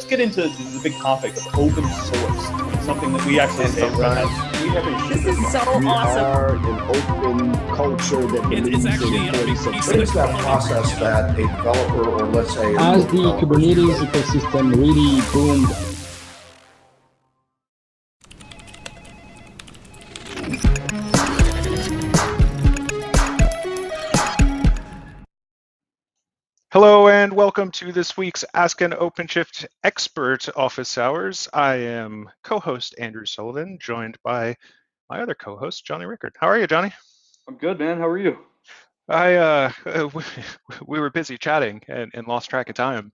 get into the big topic of open source, something that we actually say at Red Hat. We haven't This is so awesome. We are an open culture that believes in What is that process that a developer, or let's say as the Kubernetes ecosystem really boomed? Hello and welcome to this week's Ask an OpenShift Expert Office Hours. I am co-host Andrew Sullivan, joined by my other co-host, Jonny Rickard. How are you, Jonny? I'm good, man. How are you? We were busy chatting and lost track of time.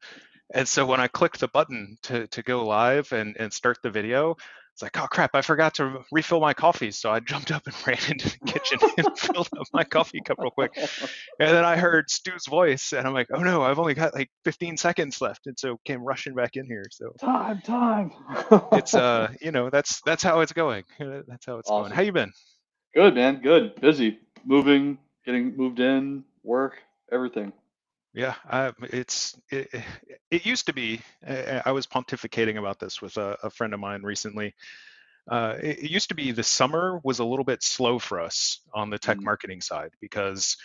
And so when I clicked the button to go live and start the video, it's like, oh crap, I forgot to refill my coffee. So I jumped up and ran into the kitchen and filled up my coffee cup real quick. And then I heard Stu's voice and I'm like, oh no, I've only got like 15 seconds left. And so came rushing back in here. So Time. it's that's how it's going. That's how it's Awesome. going. How you been? Good, man. Good. Busy. Moving, getting moved in, work, everything. Yeah, it used to be. I was pontificating about this with a friend of mine recently. It used to be the summer was a little bit slow for us on the tech marketing side because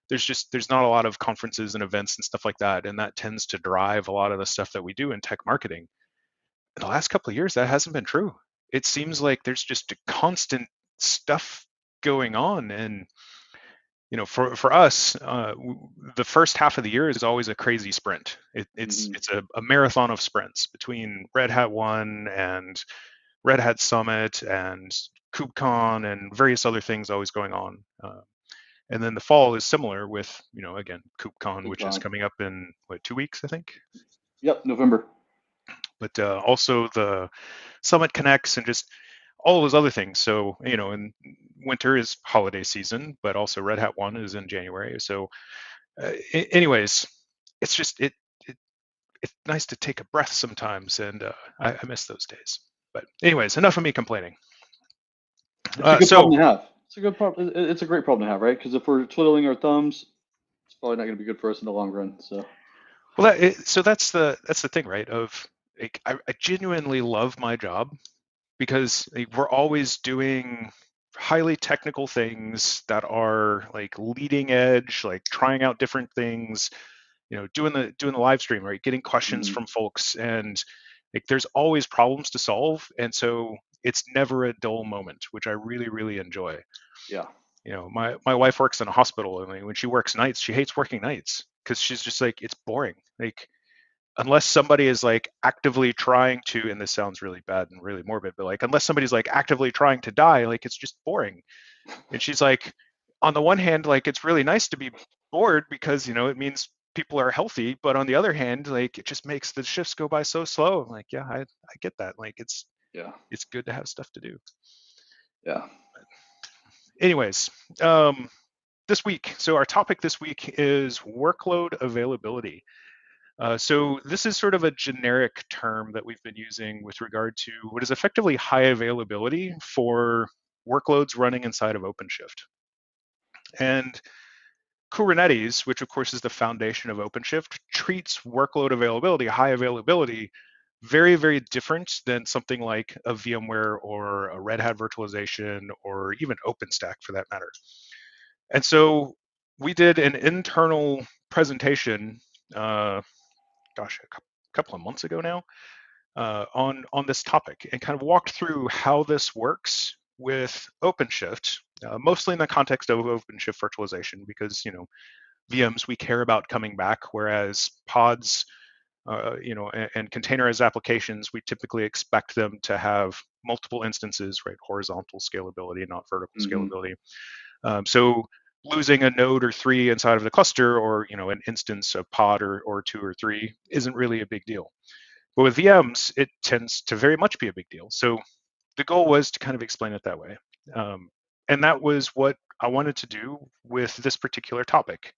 there's not a lot of conferences and events and stuff like that, and that tends to drive a lot of the stuff that we do in tech marketing. In the last couple of years, that hasn't been true. It seems like there's just a constant stuff going on, and for us, the first half of the year is always a crazy sprint. It's a marathon of sprints between Red Hat One and Red Hat Summit and KubeCon and various other things always going on. And then the fall is similar with, again, KubeCon, which is coming up in 2 weeks, I think. Yep, November. But also the Summit Connects and just all those other things. So, and winter is holiday season, but also Red Hat One is in January. So anyways, it's just, it's nice to take a breath sometimes. And I miss those days. But anyways, enough of me complaining. It's a good problem to have. It's a good problem. It's a great problem to have, right? Because if we're twiddling our thumbs, it's probably not going to be good for us in the long run. So, well, that's the thing, right? Of like, I genuinely love my job because we're always doing highly technical things that are like leading edge, like trying out different things, doing the live stream, right? Getting questions from folks, and like there's always problems to solve, and so it's never a dull moment, which I really, really enjoy. Yeah. My wife works in a hospital, and when she works nights, she hates working nights because she's just like, it's boring. Like, unless somebody is like actively trying to, and this sounds really bad and really morbid, but like, unless somebody's like actively trying to die, like it's just boring. And she's like, on the one hand, like it's really nice to be bored because, it means people are healthy. But on the other hand, like it just makes the shifts go by so slow. I'm like, yeah, I get that. Like it's good to have stuff to do. Yeah. But anyways, this week, so our topic this week is workload availability. So this is sort of a generic term that we've been using with regard to what is effectively high availability for workloads running inside of OpenShift. And Kubernetes, which of course is the foundation of OpenShift, treats workload availability, high availability, very, very different than something like a VMware or a Red Hat virtualization or even OpenStack for that matter. And so we did an internal presentation a couple of months ago now, on this topic, and kind of walked through how this works with OpenShift, mostly in the context of OpenShift virtualization, because VMs we care about coming back, whereas pods, and containerized applications, we typically expect them to have multiple instances, right? Horizontal scalability, not vertical scalability. So losing a node or three inside of the cluster, or an instance, a pod or two or three, isn't really a big deal. But with VMs, it tends to very much be a big deal. So the goal was to kind of explain it that way. And that was what I wanted to do with this particular topic.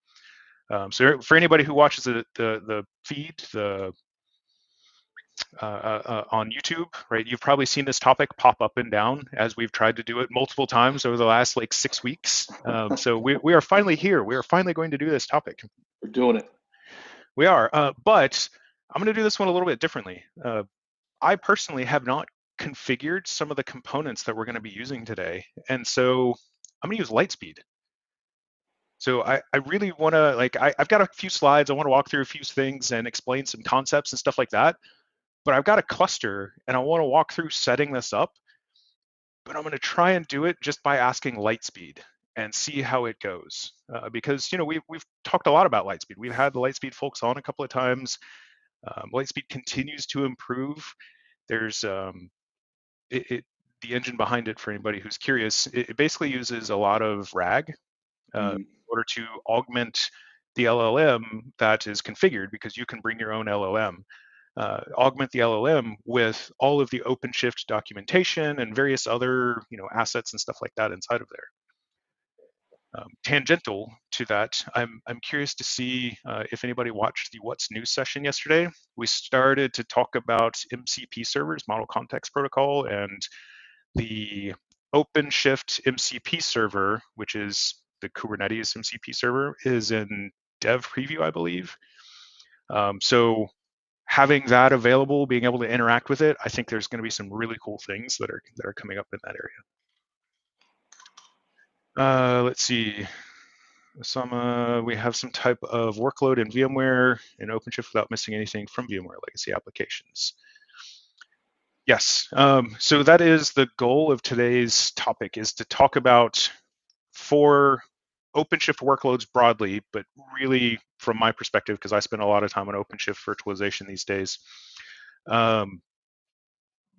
So for anybody who watches the feed, on YouTube, right? You've probably seen this topic pop up and down as we've tried to do it multiple times over the last 6 weeks. So we are finally here. We are finally going to do this topic. We're doing it. We are, but I'm going to do this one a little bit differently. I personally have not configured some of the components that we're going to be using today, and so I'm going to use Lightspeed. So I really want to, like, I've got a few slides. I want to walk through a few things and explain some concepts and stuff like that. But I've got a cluster, and I want to walk through setting this up. But I'm going to try and do it just by asking Lightspeed and see how it goes. Because we've talked a lot about Lightspeed. We've had the Lightspeed folks on a couple of times. Lightspeed continues to improve. There's the engine behind it, for anybody who's curious. It basically uses a lot of RAG in order to augment the LLM that is configured, because you can bring your own LLM. Augment the LLM with all of the OpenShift documentation and various other assets and stuff like that inside of there. Tangential to that, I'm curious to see if anybody watched the What's New session yesterday. We started to talk about MCP servers, Model Context Protocol, and the OpenShift MCP server, which is the Kubernetes MCP server, is in dev preview, I believe. So having that available, being able to interact with it, I think there's going to be some really cool things that are coming up in that area. Let's see. We have some type of workload in VMware in OpenShift without missing anything from VMware legacy applications. Yes, so that is the goal of today's topic, is to talk about for OpenShift workloads broadly, but really from my perspective, because I spend a lot of time on OpenShift virtualization these days,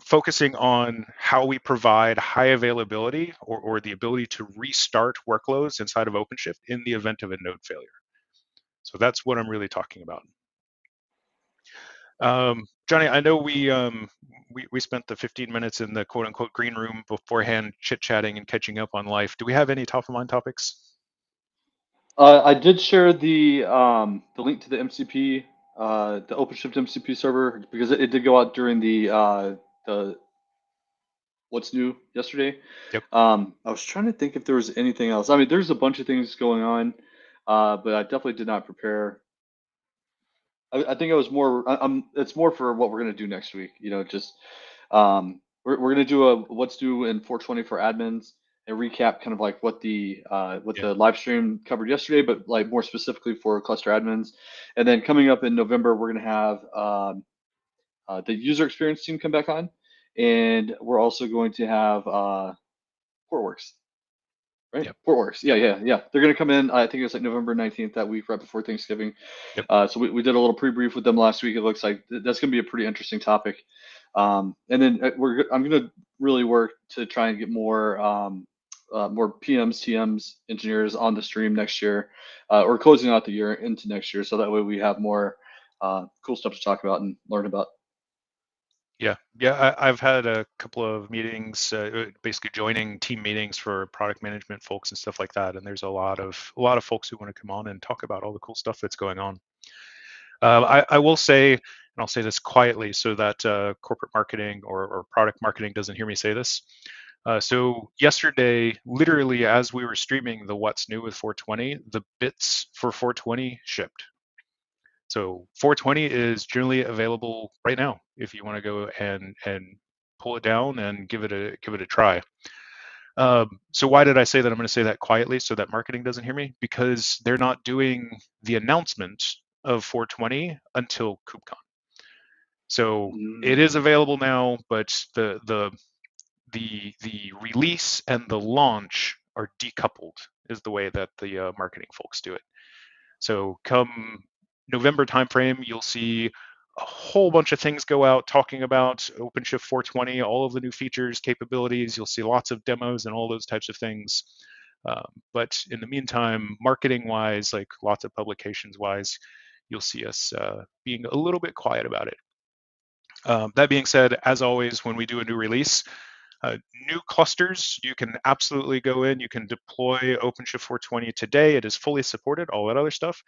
focusing on how we provide high availability or the ability to restart workloads inside of OpenShift in the event of a node failure. So that's what I'm really talking about. Jonny, I know we spent the 15 minutes in the quote unquote green room beforehand, chit-chatting and catching up on life. Do we have any top of mind topics? I did share the link to the MCP, the OpenShift MCP server, because it did go out during the What's New yesterday. Yep. I was trying to think if there was anything else. I mean, there's a bunch of things going on, but I definitely did not prepare. I think it was more. It's more for what we're gonna do next week. Just we're gonna do a What's New in 420 for admins and recap kind of like what the live stream covered yesterday, but like more specifically for cluster admins. And then coming up in November, we're gonna have the user experience team come back on, and we're also going to have Portworx, right? Yep. Portworx, yeah. They're going to come in. I think it was like November 19th, that week right before Thanksgiving. Yep. So we did a little pre-brief with them last week. It looks like that's going to be a pretty interesting topic. And then I'm going to really work to try and get more PMs, TMs, engineers on the stream next year, or closing out the year into next year, so that way we have more cool stuff to talk about and learn about. Yeah. I've had a couple of meetings, basically joining team meetings for product management folks and stuff like that. And there's a lot of folks who want to come on and talk about all the cool stuff that's going on. I will say, and I'll say this quietly so that corporate marketing or product marketing doesn't hear me say this. So yesterday, literally as we were streaming the What's New with 420, the bits for 420 shipped. So 420 is generally available right now if you want to go and pull it down and give it a try. So why did I say that? I'm going to say that quietly so that marketing doesn't hear me, because they're not doing the announcement of 420 until KubeCon. So it is available now, but the release and the launch are decoupled, is the way that the marketing folks do it. So come November timeframe, you'll see a whole bunch of things go out talking about OpenShift 420, all of the new features, capabilities. You'll see lots of demos and all those types of things. But in the meantime, marketing-wise, like lots of publications-wise, you'll see us being a little bit quiet about it. That being said, as always, when we do a new release, new clusters, you can absolutely go in, you can deploy OpenShift 420 today. It is fully supported, all that other stuff.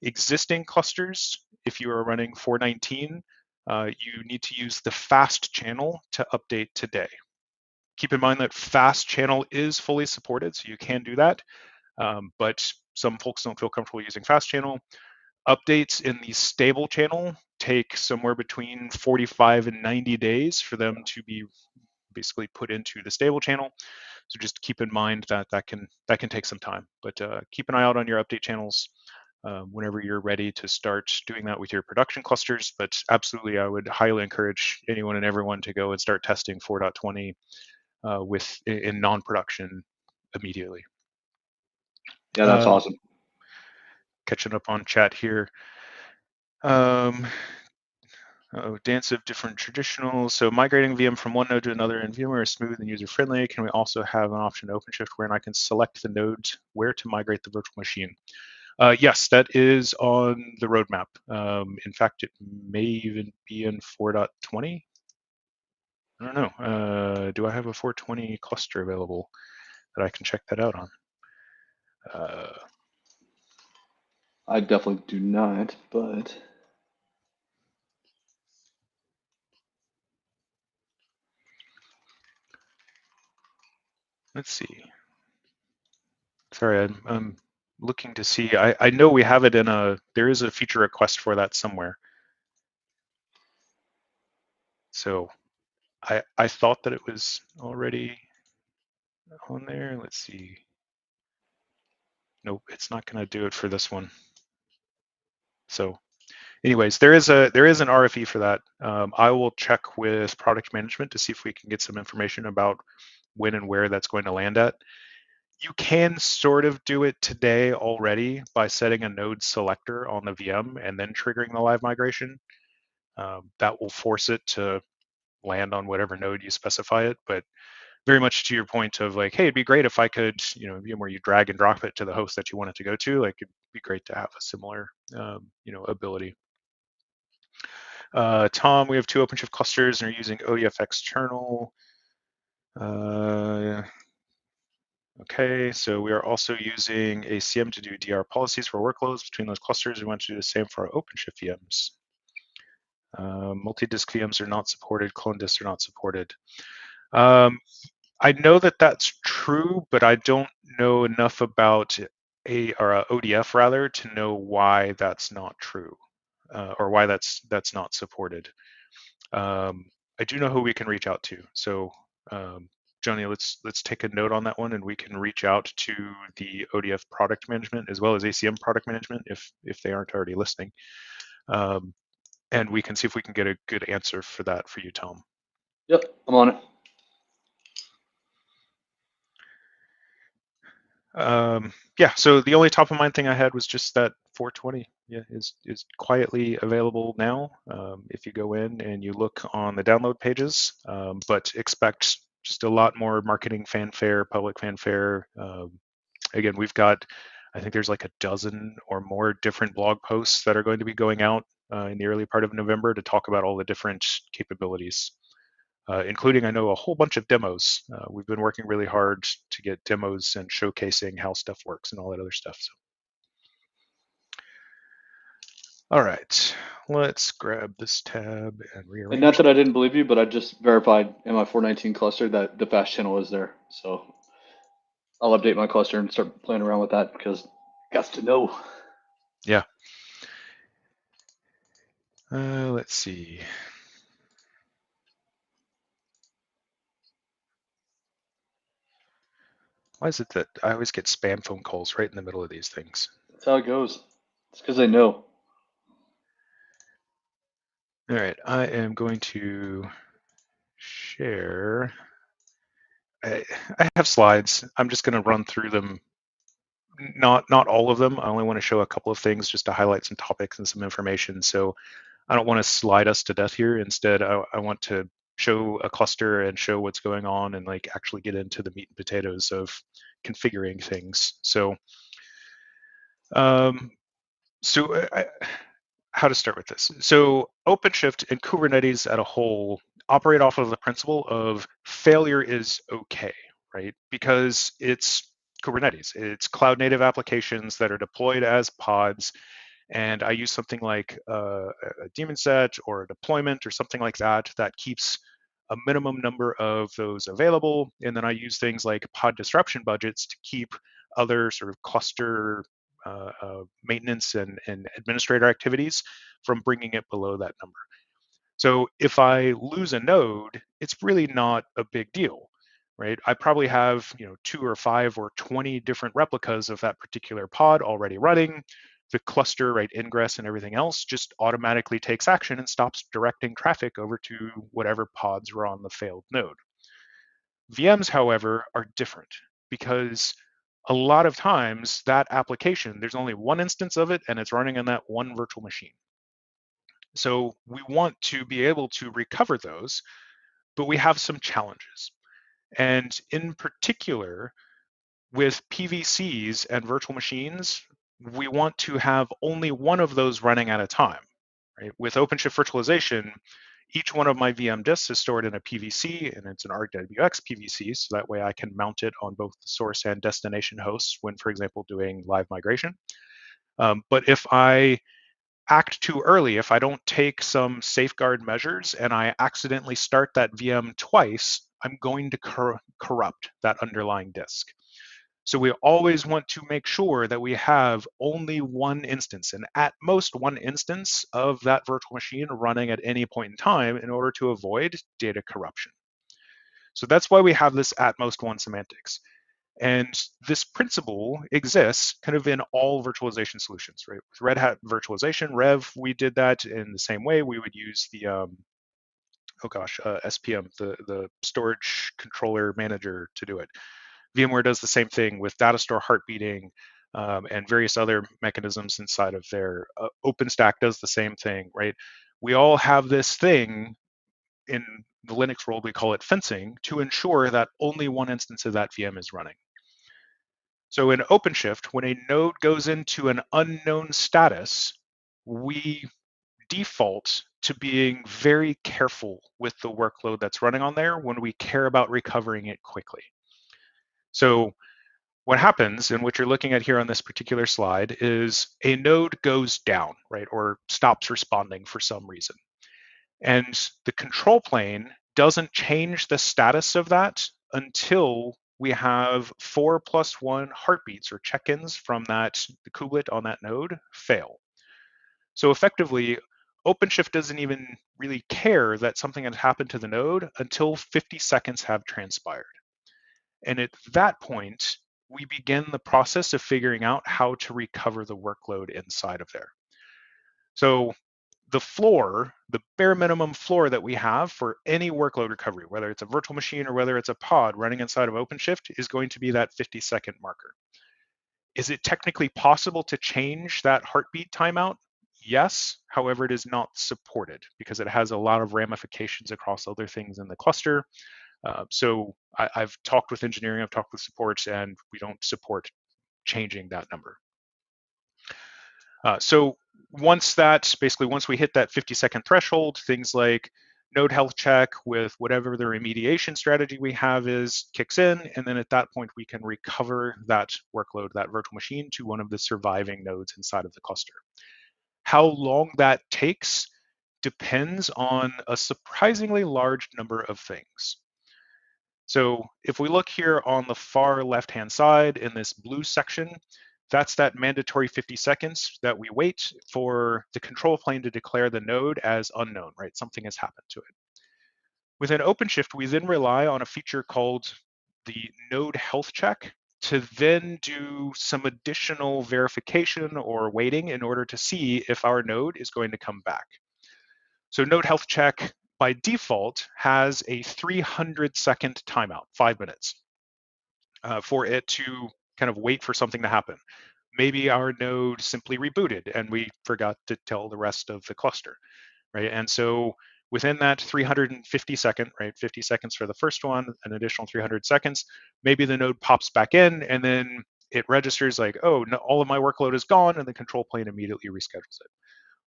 Existing clusters, if you are running 419, you need to use the fast channel to update today. Keep in mind that fast channel is fully supported, so you can do that. But some folks don't feel comfortable using fast channel. Updates in the stable channel take somewhere between 45 and 90 days for them to be basically put into the stable channel. So just keep in mind that that can take some time, but keep an eye out on your update channels whenever you're ready to start doing that with your production clusters. But absolutely, I would highly encourage anyone and everyone to go and start testing 4.20 in non-production immediately. Yeah, that's awesome. Catching up on chat here. Dance of different traditionals. So migrating VM from one node to another in VMware is smooth and user-friendly. Can we also have an option in OpenShift where I can select the nodes where to migrate the virtual machine? Yes, that is on the roadmap. In fact, it may even be in 4.20. I don't know. Do I have a 4.20 cluster available that I can check that out on? I definitely do not, but let's see. Sorry, I'm looking to see. I know we have it in there is a feature request for that somewhere. So I thought that it was already on there. Let's see. Nope, it's not going to do it for this one. So anyways, there is an RFE for that. I will check with product management to see if we can get some information about when and where that's going to land at. You can sort of do it today already by setting a node selector on the VM and then triggering the live migration. That will force it to land on whatever node you specify it. But very much to your point of like, hey, it'd be great if I could, VMware, you drag and drop it to the host that you want it to go to. Like, it'd be great to have a similar, ability. Tom, we have 2 OpenShift clusters and are using ODF external. Okay, so we are also using ACM to do DR policies for workloads between those clusters. We want to do the same for our OpenShift VMs. Multi-disk VMs are not supported, clone disks are not supported. I know that that's true, but I don't know enough about ODF rather to know why that's not true, or why that's not supported. I do know who we can reach out to. So, Jonny, let's take a note on that one, and we can reach out to the ODF product management as well as ACM product management if they aren't already listening, and we can see if we can get a good answer for that for you, Tom. Yep, I'm on it. Yeah, so the only top of mind thing I had was just that 4.20 is quietly available now if you go in and you look on the download pages, but expect just a lot more marketing fanfare, public fanfare. Again, we've got, I think there's like a dozen or more different blog posts that are going to be going out in the early part of November to talk about all the different capabilities. Including, I know, a whole bunch of demos. We've been working really hard to get demos and showcasing how stuff works and all that other stuff. So, all right, let's grab this tab and rearrange. And not that I didn't believe you, but I just verified in my 419 cluster that the fast channel is there. So I'll update my cluster and start playing around with that because got to know. Yeah. Let's see. Why is it that I always get spam phone calls right in the middle of these things? That's how it goes. It's because they know. All right, I am going to share. I have slides. I'm just going to run through them. Not all of them. I only want to show a couple of things just to highlight some topics and some information. So I don't want to slide us to death here. Instead, I want to show a cluster and show what's going on and like actually get into the meat and potatoes of configuring things. So, how to start with this? So OpenShift and Kubernetes at a whole operate off of the principle of failure is okay, right? Because it's Kubernetes, it's cloud native applications that are deployed as pods. And I use something like a daemon set or a deployment or something like that that keeps a minimum number of those available. And then I use things like pod disruption budgets to keep other sort of cluster maintenance and administrator activities from bringing it below that number. So if I lose a node, it's really not a big deal, right? I probably have 2 or 5 or 20 different replicas of that particular pod already running. The cluster, right, ingress and everything else just automatically takes action and stops directing traffic over to whatever pods were on the failed node. VMs, however, are different because a lot of times that application, there's only one instance of it and it's running on that one virtual machine. So we want to be able to recover those, but we have some challenges. And in particular, with PVCs and virtual machines, we want to have only one of those running at a time. Right? With OpenShift Virtualization, each one of my VM disks is stored in a PVC, and it's an ArcWX PVC, so that way I can mount it on both the source and destination hosts when, for example, doing live migration. But if I act too early, if I don't take some safeguard measures and I accidentally start that VM twice, I'm going to corrupt that underlying disk. So we always want to make sure that we have only one instance, and at most one instance of that virtual machine running at any point in time in order to avoid data corruption. So that's why we have this at most one semantics. And this principle exists kind of in all virtualization solutions, right? With Red Hat Virtualization, Rev, we did that in the same way. We would use the, SPM, the storage controller manager to do it. VMware does the same thing with data store heartbeating and various other mechanisms inside of there. OpenStack does the same thing, right? We all have this thing in the Linux world, we call it fencing, to ensure that only one instance of that VM is running. So in OpenShift, when a node goes into an unknown status, we default to being very careful with the workload that's running on there when we care about recovering it quickly. So what happens, and what you're looking at here on this particular slide, is a node goes down, right, or stops responding for some reason. And the control plane doesn't change the status of that until we have 4+1 heartbeats or check-ins from the kubelet on that node fail. So effectively, OpenShift doesn't even really care that something has happened to the node until 50 seconds have transpired. And at that point, we begin the process of figuring out how to recover the workload inside of there. So the floor, the bare minimum floor that we have for any workload recovery, whether it's a virtual machine or whether it's a pod running inside of OpenShift, is going to be that 50-second marker. Is it technically possible to change that heartbeat timeout? Yes, however, it is not supported because it has a lot of ramifications across other things in the cluster. So I've talked with engineering, I've talked with support, and we don't support changing that number. So once we hit that 50-second threshold, things like node health check with whatever the remediation strategy we have kicks in, and then at that point we can recover that workload, that virtual machine, to one of the surviving nodes inside of the cluster. How long that takes depends on a surprisingly large number of things. So if we look here on the far left-hand side in this blue section, that's that mandatory 50 seconds that we wait for the control plane to declare the node as unknown, right? Something has happened to it. Within OpenShift, we then rely on a feature called the node health check to then do some additional verification or waiting in order to see if our node is going to come back. So node health check by default has a 300-second timeout, 5 minutes, for it to kind of wait for something to happen. Maybe our node simply rebooted and we forgot to tell the rest of the cluster, right? And so within that 350-second, right, 50 seconds for the first one, an additional 300 seconds, maybe the node pops back in and then it registers like, oh, no, all of my workload is gone, and the control plane immediately reschedules it.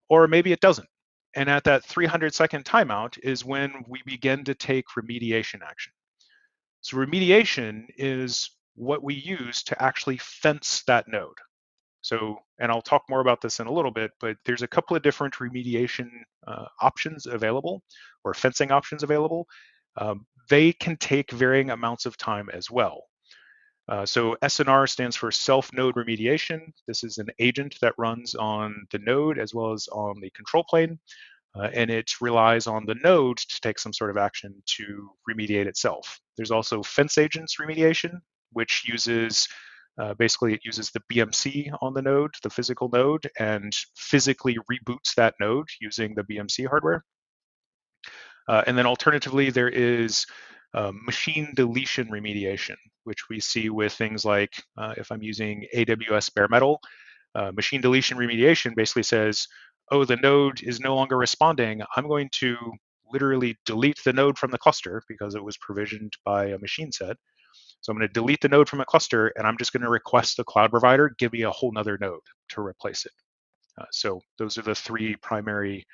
Or maybe it doesn't. And at that 300-second timeout is when we begin to take remediation action. So remediation is what we use to actually fence that node. So, and I'll talk more about this in a little bit, but there's a couple of different remediation options available, or fencing options available. They can take varying amounts of time as well. So SNR stands for self-node remediation. This is an agent that runs on the node as well as on the control plane, and it relies on the node to take some sort of action to remediate itself. There's also fence agents remediation, which uses basically it uses the BMC on the node, the physical node, and physically reboots that node using the BMC hardware. And then alternatively, there is machine deletion remediation, which we see with things like, if I'm using AWS bare metal, machine deletion remediation basically says, oh, the node is no longer responding. I'm going to literally delete the node from the cluster because it was provisioned by a machine set. So I'm going to delete the node from a cluster, and I'm just going to request the cloud provider give me a whole nother node to replace it. So those are the three primary,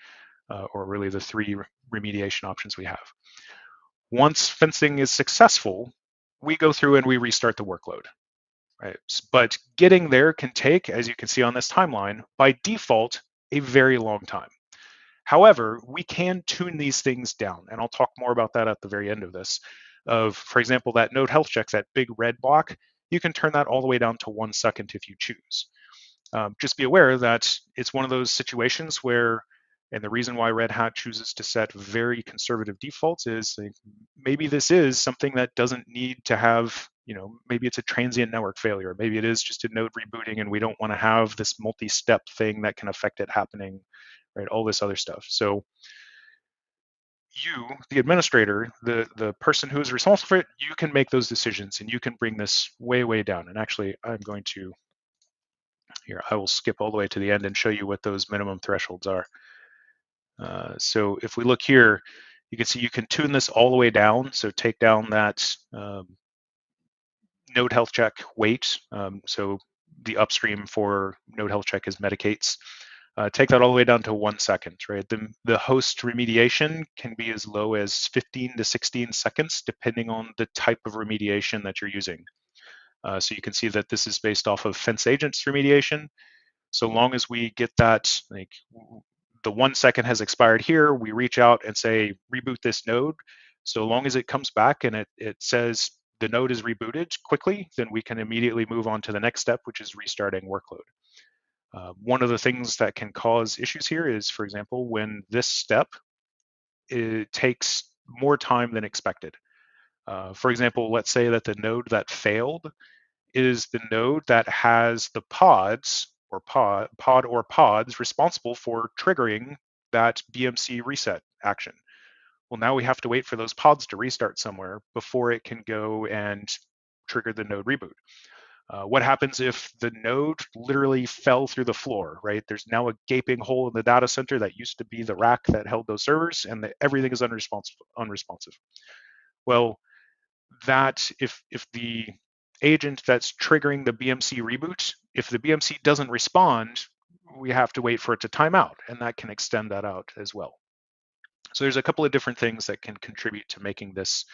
or really the three remediation options we have. Once fencing is successful, we go through and we restart the workload. Right? But getting there can take, as you can see on this timeline, by default, a very long time. However, we can tune these things down, and I'll talk more about that at the very end of this. For example, that node health check, that big red block, you can turn that all the way down to 1 second if you choose. Just be aware that it's one of those situations where, and the reason why Red Hat chooses to set very conservative defaults is maybe this is something that doesn't need to have, maybe it's a transient network failure. Maybe it is just a node rebooting and we don't want to have this multi-step thing that can affect it happening, right? All this other stuff. So you, the administrator, the person who is responsible for it, you can make those decisions and you can bring this way, way down. And actually, I'm going to, here, I will skip all the way to the end and show you what those minimum thresholds are. So if we look here, you can see you can tune this all the way down. So take down that node health check weight. So the upstream for node health check is medicates. Take that all the way down to 1 second, right? The host remediation can be as low as 15 to 16 seconds, depending on the type of remediation that you're using. So you can see that this is based off of fence agents remediation. So long as we get that, like the 1 second has expired here, we reach out and say, reboot this node. So long as it comes back and it says the node is rebooted quickly, then we can immediately move on to the next step, which is restarting workload. One of the things that can cause issues here is, for example, when this step, it takes more time than expected. For example, let's say that the node that failed is the node that has the pods or pods responsible for triggering that BMC reset action. Well, now we have to wait for those pods to restart somewhere before it can go and trigger the node reboot. What happens if the node literally fell through the floor, right? There's now a gaping hole in the data center that used to be the rack that held those servers, and everything is unresponsive. Well, that if the agent that's triggering the BMC reboot, if the BMC doesn't respond, we have to wait for it to time out, and that can extend that out as well. So there's a couple of different things that can contribute to making this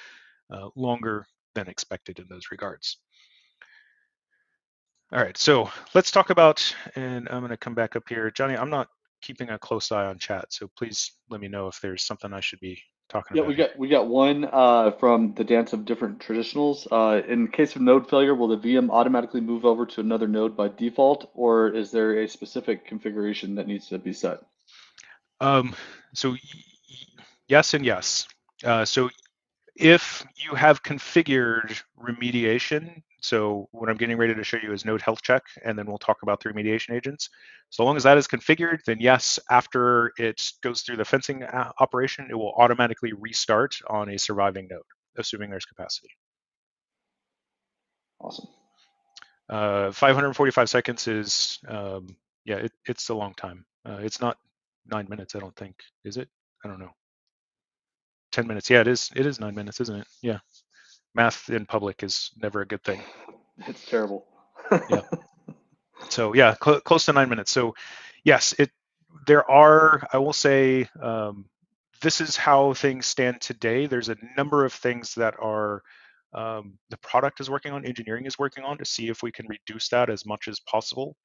longer than expected in those regards. All right, so let's talk about, and I'm going to come back up here. Jonny, I'm not keeping a close eye on chat, so please let me know if there's something I should be talking about. We got one from the Dance of Different Traditionals. In case of node failure, will the VM automatically move over to another node by default, or is there a specific configuration that needs to be set? So yes and yes. So if you have configured remediation, so what I'm getting ready to show you is node health check, and then we'll talk about the remediation agents. So long as that is configured, then yes, after it goes through the fencing operation, it will automatically restart on a surviving node, assuming there's capacity. Awesome. 545 seconds is, yeah, it's a long time. It's not 9 minutes, I don't think, is it? I don't know. 10 minutes, yeah, it is 9 minutes, isn't it? Yeah. Math in public is never a good thing. It's terrible. Yeah. So yeah, close to 9 minutes. So yes, there are, I will say, this is how things stand today. There's a number of things that are the product is working on, engineering is working on to see if we can reduce that as much as possible.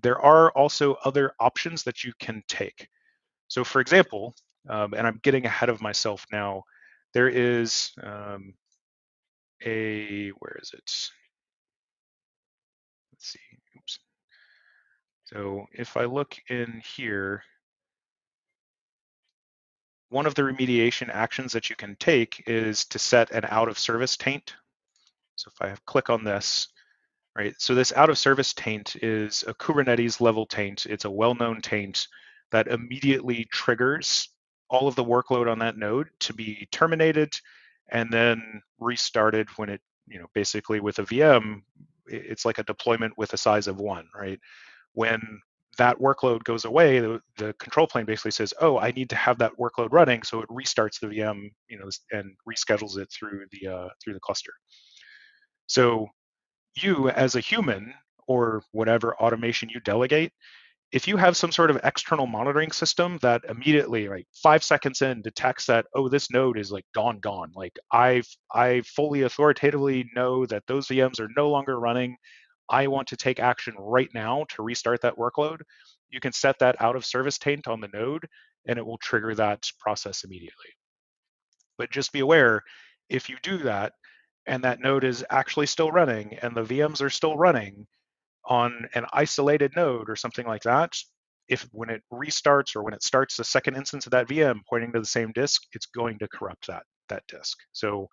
There are also other options that you can take. So for example, and I'm getting ahead of myself now, there is where is it? So if I look in here, one of the remediation actions that you can take is to set an out of service taint. So if I click on this, right? So this out of service taint is a Kubernetes level taint. It's a well-known taint that immediately triggers all of the workload on that node to be terminated and then restarted when it, basically with a VM, it's like a deployment with a size of 1, right? When that workload goes away, the control plane basically says, oh, I need to have that workload running, so it restarts the VM, and reschedules it through the cluster. So you as a human or whatever automation you delegate, if you have some sort of external monitoring system that immediately, like 5 seconds in, detects that, oh, this node is like gone, like I fully authoritatively know that those VMs are no longer running. I want to take action right now to restart that workload. You can set that out of service taint on the node, and it will trigger that process immediately. But just be aware, if you do that, and that node is actually still running, and the VMs are still running, on an isolated node or something like that, if when it restarts or when it starts the second instance of that VM pointing to the same disk, it's going to corrupt that disk. So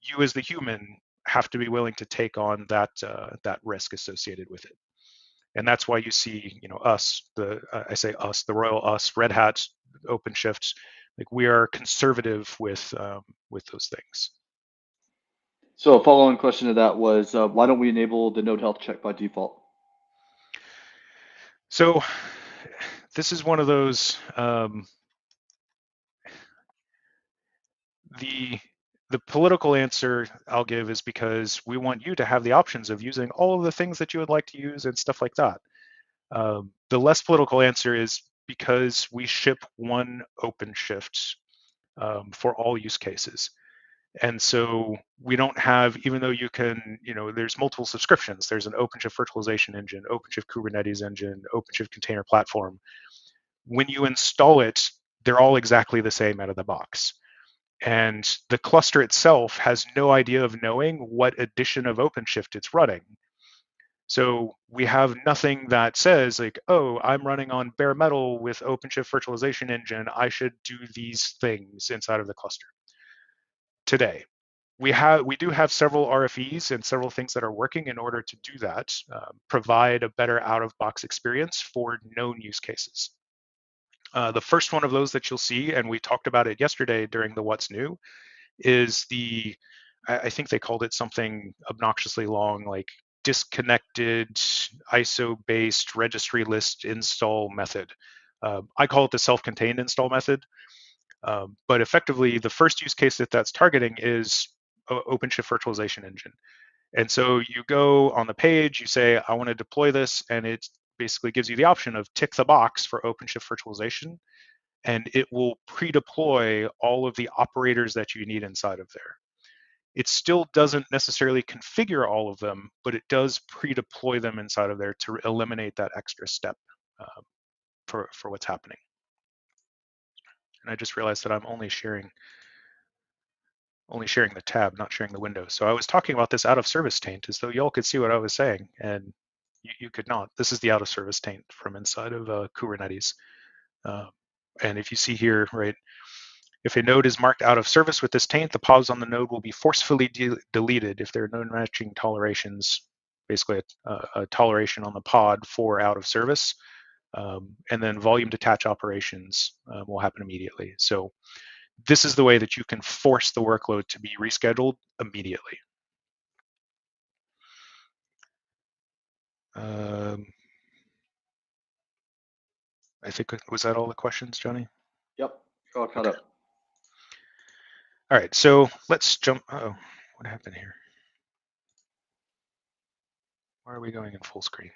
you as the human have to be willing to take on that risk associated with it. And that's why you see, us, I say us, the royal us, Red Hat, OpenShift, like we are conservative with those things. So a follow-on question to that was, why don't we enable the node health check by default? So this is one of those, the political answer I'll give is because we want you to have the options of using all of the things that you would like to use and stuff like that. The less political answer is because we ship one OpenShift for all use cases. And so we don't have, even though you can, there's multiple subscriptions. There's an OpenShift virtualization engine, OpenShift Kubernetes engine, OpenShift container platform. When you install it, they're all exactly the same out of the box. And the cluster itself has no idea of knowing what edition of OpenShift it's running. So we have nothing that says like, oh, I'm running on bare metal with OpenShift virtualization engine. I should do these things inside of the cluster. Today, we do have several RFEs and several things that are working in order to do that, provide a better out-of-box experience for known use cases. The first one of those that you'll see, and we talked about it yesterday during the What's New, is I think they called it something obnoxiously long, like disconnected ISO-based registry list install method. I call it the self-contained install method. But effectively, the first use case that's targeting is OpenShift virtualization engine. And so you go on the page, you say, I want to deploy this, and it basically gives you the option of tick the box for OpenShift virtualization, and it will pre-deploy all of the operators that you need inside of there. It still doesn't necessarily configure all of them, but it does pre-deploy them inside of there to eliminate that extra step for what's happening. And I just realized that I'm only sharing the tab, not sharing the window. So I was talking about this out of service taint as though y'all could see what I was saying, and you could not. This is the out of service taint from inside of Kubernetes. And if you see here, right, if a node is marked out of service with this taint, the pods on the node will be forcefully deleted if there are no matching tolerations, basically a toleration on the pod for out of service. And then volume detach operations will happen immediately. So this is the way that you can force the workload to be rescheduled immediately. I think, was that all the questions, Johnny? Yep, all caught up. All right, so let's jump. Oh, what happened here? Why are we going in full screen?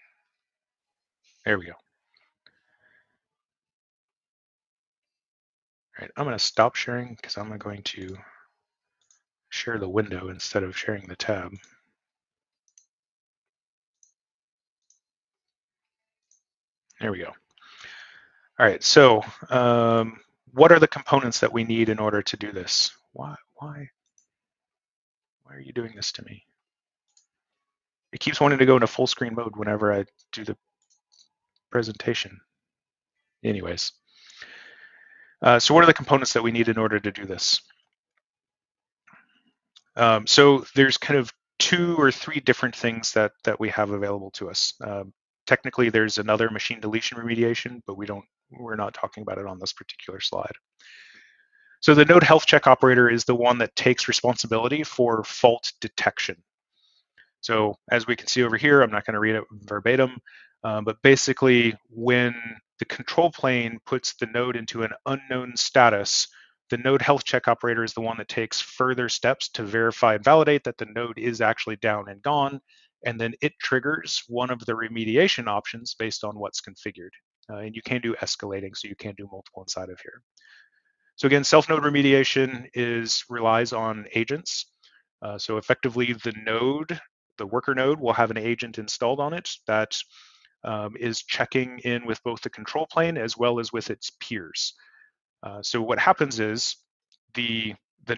There we go. All right, I'm going to stop sharing because I'm going to share the window instead of sharing the tab. There we go. All right, so what are the components that we need in order to do this? Why are you doing this to me? It keeps wanting to go into full screen mode whenever I do the presentation. Anyways, so what are the components that we need in order to do this? So there's kind of 2 or 3 different things that we have available to us. Technically, there's another machine deletion remediation, but we're not talking about it on this particular slide. So the node health check operator is the one that takes responsibility for fault detection. So as we can see over here, I'm not going to read it verbatim, but basically when the control plane puts the node into an unknown status, the node health check operator is the one that takes further steps to verify and validate that the node is actually down and gone, and then it triggers one of the remediation options based on what's configured. And you can do escalating, so you can do multiple inside of here. So again, self-node remediation relies on agents. So effectively the node, the worker node, will have an agent installed on it that is checking in with both the control plane as well as with its peers. So what happens is the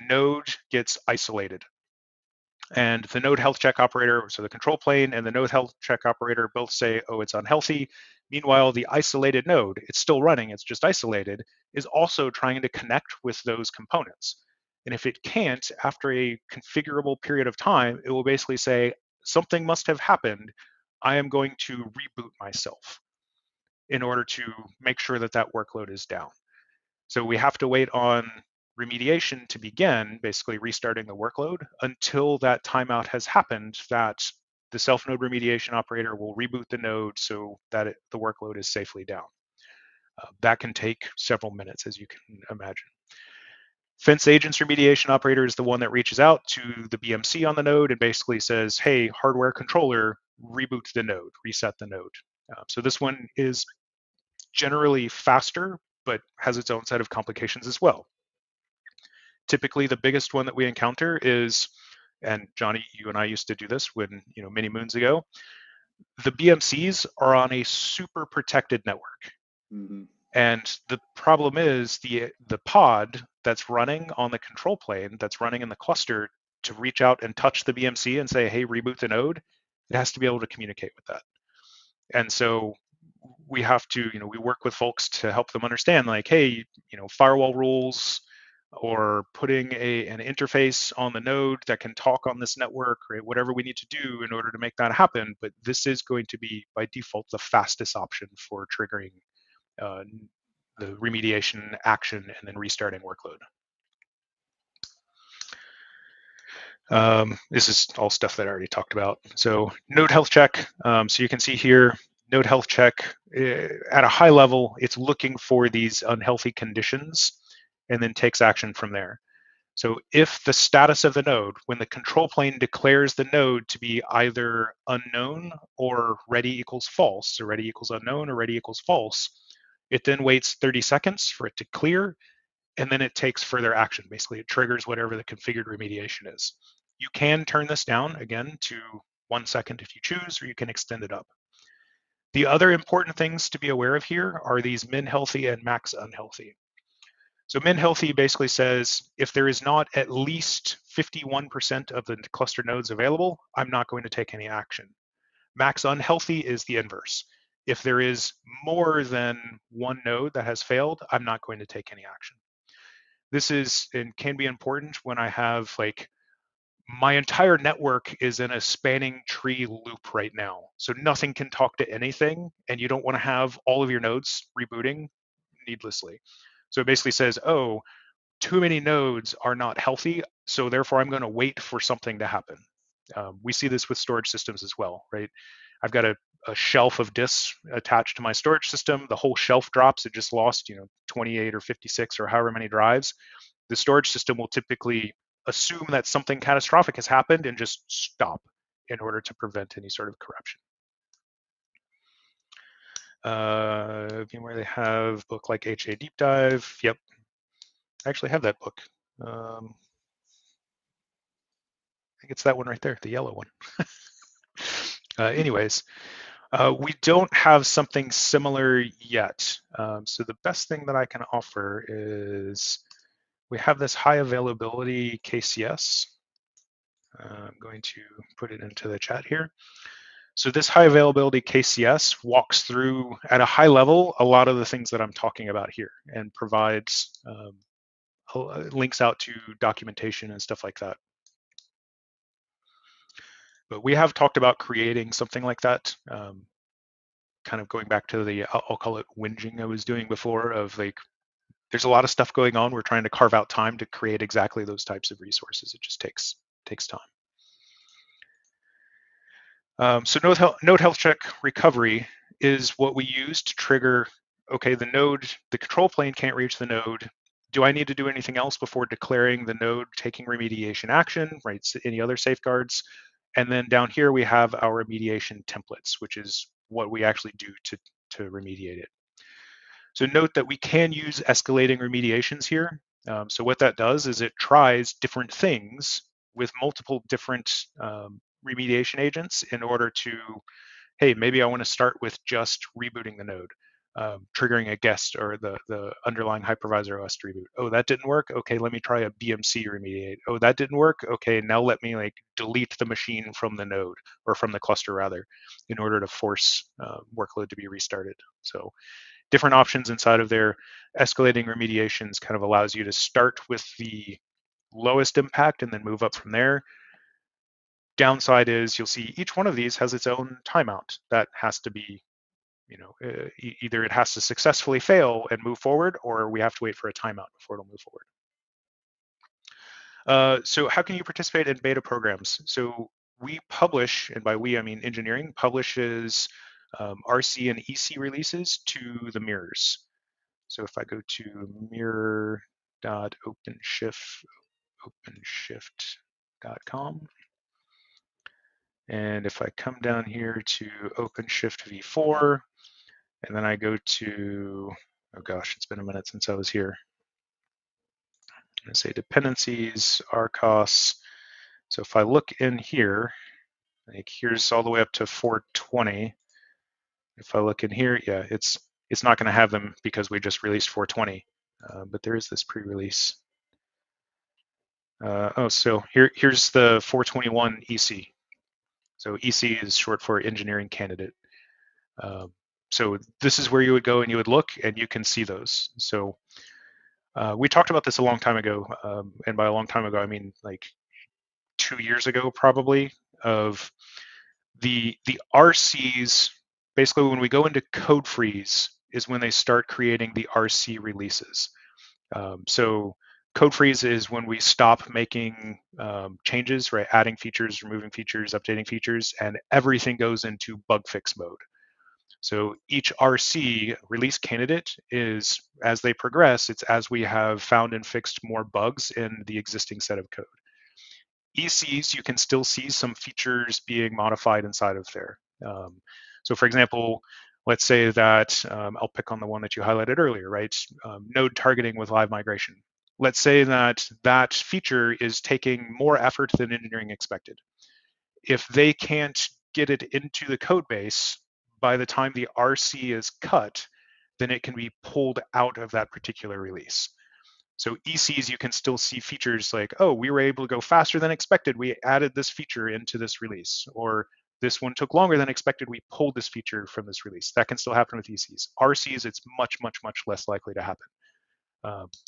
node gets isolated, and the node health check operator, so the control plane and the node health check operator both say, oh, it's unhealthy. Meanwhile, the isolated node, it's still running, it's just isolated, is also trying to connect with those components. And if it can't, after a configurable period of time, it will basically say, something must have happened. I am going to reboot myself in order to make sure that that workload is down. So we have to wait on remediation to begin, basically restarting the workload, until that timeout has happened, that the self-node remediation operator will reboot the node so that the workload is safely down. That can take several minutes, as you can imagine. Fence agents remediation operator is the one that reaches out to the BMC on the node and basically says, hey, hardware controller, reboot the node, reset the node. So this one is generally faster, but has its own set of complications as well. Typically, the biggest one that we encounter is, and Johnny, you and I used to do this when, many moons ago, the BMCs are on a super protected network. Mm-hmm. And the problem is the pod that's running on the control plane, that's running in the cluster, to reach out and touch the BMC and say, hey, reboot the node, it has to be able to communicate with that. And so we have to, we work with folks to help them understand, like, hey, firewall rules, or putting an interface on the node that can talk on this network, right? Whatever we need to do in order to make that happen. But this is going to be, by default, the fastest option for triggering the remediation action and then restarting workload. This is all stuff that I already talked about. So node health check. So you can see here, node health check at a high level, it's looking for these unhealthy conditions and then takes action from there. So if the status of the node, when the control plane declares the node to be either unknown or ready equals false, so ready equals unknown or ready equals false, it then waits 30 seconds for it to clear, and then it takes further action. Basically, it triggers whatever the configured remediation is. You can turn this down, again, to 1 second if you choose, or you can extend it up. The other important things to be aware of here are these min healthy and max unhealthy. So min healthy basically says, if there is not at least 51% of the cluster nodes available, I'm not going to take any action. Max unhealthy is the inverse. If there is more than one node that has failed, I'm not going to take any action. This is and can be important when I have, like, my entire network is in a spanning tree loop right now. So nothing can talk to anything, and you don't want to have all of your nodes rebooting needlessly. So it basically says, oh, too many nodes are not healthy, so therefore I'm going to wait for something to happen. We see this with storage systems as well, right? I've got a shelf of disks attached to my storage system. The whole shelf drops. It just lost, 28 or 56 or however many drives. The storage system will typically assume that something catastrophic has happened and just stop in order to prevent any sort of corruption. Where they have a book like HA Deep Dive. Yep, I actually have that book. I think it's that one right there, the yellow one. Anyways, we don't have something similar yet. So the best thing that I can offer is we have this high availability KCS. I'm going to put it into the chat here. So this high availability KCS walks through at a high level a lot of the things that I'm talking about here and provides links out to documentation and stuff like that. But we have talked about creating something like that, kind of going back to the, I'll call it whinging I was doing before of like, there's a lot of stuff going on. We're trying to carve out time to create exactly those types of resources. It just takes time. So node health check recovery is what we use to trigger, okay, the control plane can't reach the node. Do I need to do anything else before declaring the node taking remediation action, right? So any other safeguards? And then down here, we have our remediation templates, which is what we actually do to remediate it. So note that we can use escalating remediations here. So what that does is it tries different things with multiple different remediation agents in order to, hey, maybe I want to start with just rebooting the node, triggering a guest or the underlying hypervisor OS to reboot. Oh, that didn't work. Okay, let me try a BMC remediate. Oh, that didn't work. Okay, now let me like delete the machine from the node or from the cluster rather, in order to force workload to be restarted. So different options inside of their escalating remediations kind of allows you to start with the lowest impact and then move up from there. Downside is you'll see each one of these has its own timeout that has to be, either it has to successfully fail and move forward, or we have to wait for a timeout before it'll move forward. So how can you participate in beta programs? So we publish, and by we I mean engineering, publishes RC and EC releases to the mirrors. So if I go to mirror.openshift.com, and if I come down here to OpenShift v4, and then I go to, oh gosh, it's been a minute since I was here. I'm gonna say dependencies, RCOS. So if I look in here, like here's all the way up to 420. If I look in here, yeah, it's not gonna have them because we just released 420, but there is this pre-release. So here's the 421 EC. So EC is short for engineering candidate. So this is where you would go and you would look and you can see those. So we talked about this a long time ago. And by a long time ago, I mean like 2 years ago, probably, of the RCs. Basically, when we go into code freeze is when they start creating the RC releases. So code freeze is when we stop making changes, right? Adding features, removing features, updating features, and everything goes into bug fix mode. So each RC release candidate is, as they progress, it's as we have found and fixed more bugs in the existing set of code. ECs, you can still see some features being modified inside of there. So for example, let's say that, I'll pick on the one that you highlighted earlier, right? Node targeting with live migration. Let's say that that feature is taking more effort than engineering expected. If they can't get it into the code base by the time the RC is cut, then it can be pulled out of that particular release. So ECs, you can still see features like, oh, we were able to go faster than expected. We added this feature into this release, or this one took longer than expected. We pulled this feature from this release. That can still happen with ECs. RCs, it's much, much, much less likely to happen.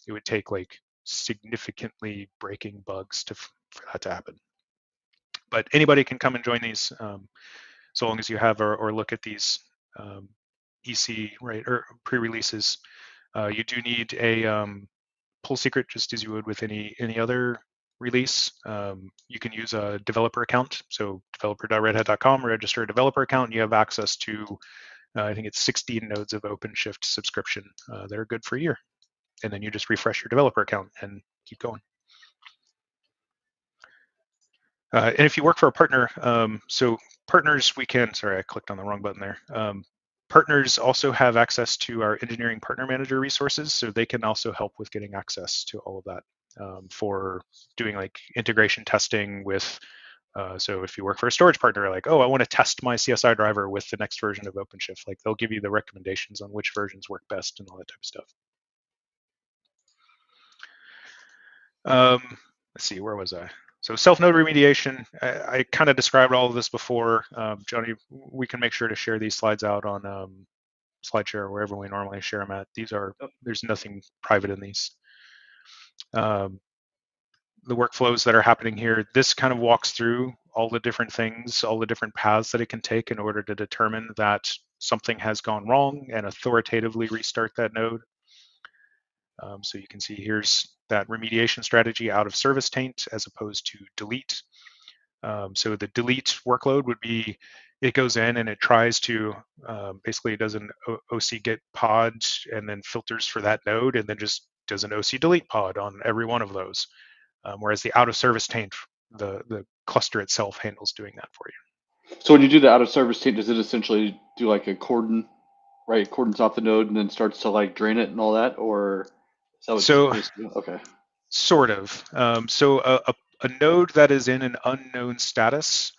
It would take like significantly breaking bugs for that to happen. But anybody can come and join these, so long as you have or look at these EC, right, or pre-releases. You do need a pull secret, just as you would with any other release. You can use a developer account. So developer.redhat.com, register a developer account, and you have access to, I think it's 16 nodes of OpenShift subscription. They're good for a year. And then you just refresh your developer account and keep going. And if you work for a partner, so partners, we can, sorry, I clicked on the wrong button there. Partners also have access to our engineering partner manager resources, so they can also help with getting access to all of that for doing like integration testing with, so if you work for a storage partner, like, oh, I want to test my CSI driver with the next version of OpenShift, like they'll give you the recommendations on which versions work best and all that type of stuff. Let's see, where was I? So self-node remediation, I kind of described all of this before. Jonny, we can make sure to share these slides out on SlideShare or wherever we normally share them at. There's nothing private in these. The workflows that are happening here, this kind of walks through all the different things, all the different paths that it can take in order to determine that something has gone wrong and authoritatively restart that node. So you can see here's that remediation strategy out of service taint as opposed to delete. So the delete workload would be, it goes in and it tries to, basically it does an OC get pod and then filters for that node and then just does an OC delete pod on every one of those. Whereas the out of service taint, the cluster itself handles doing that for you. So when you do the out of service taint, does it essentially do like a cordon, right? Cordons off the node and then starts to like drain it and all that, or is that what So it's supposed to do? Okay. sort of. So a node that is in an unknown status,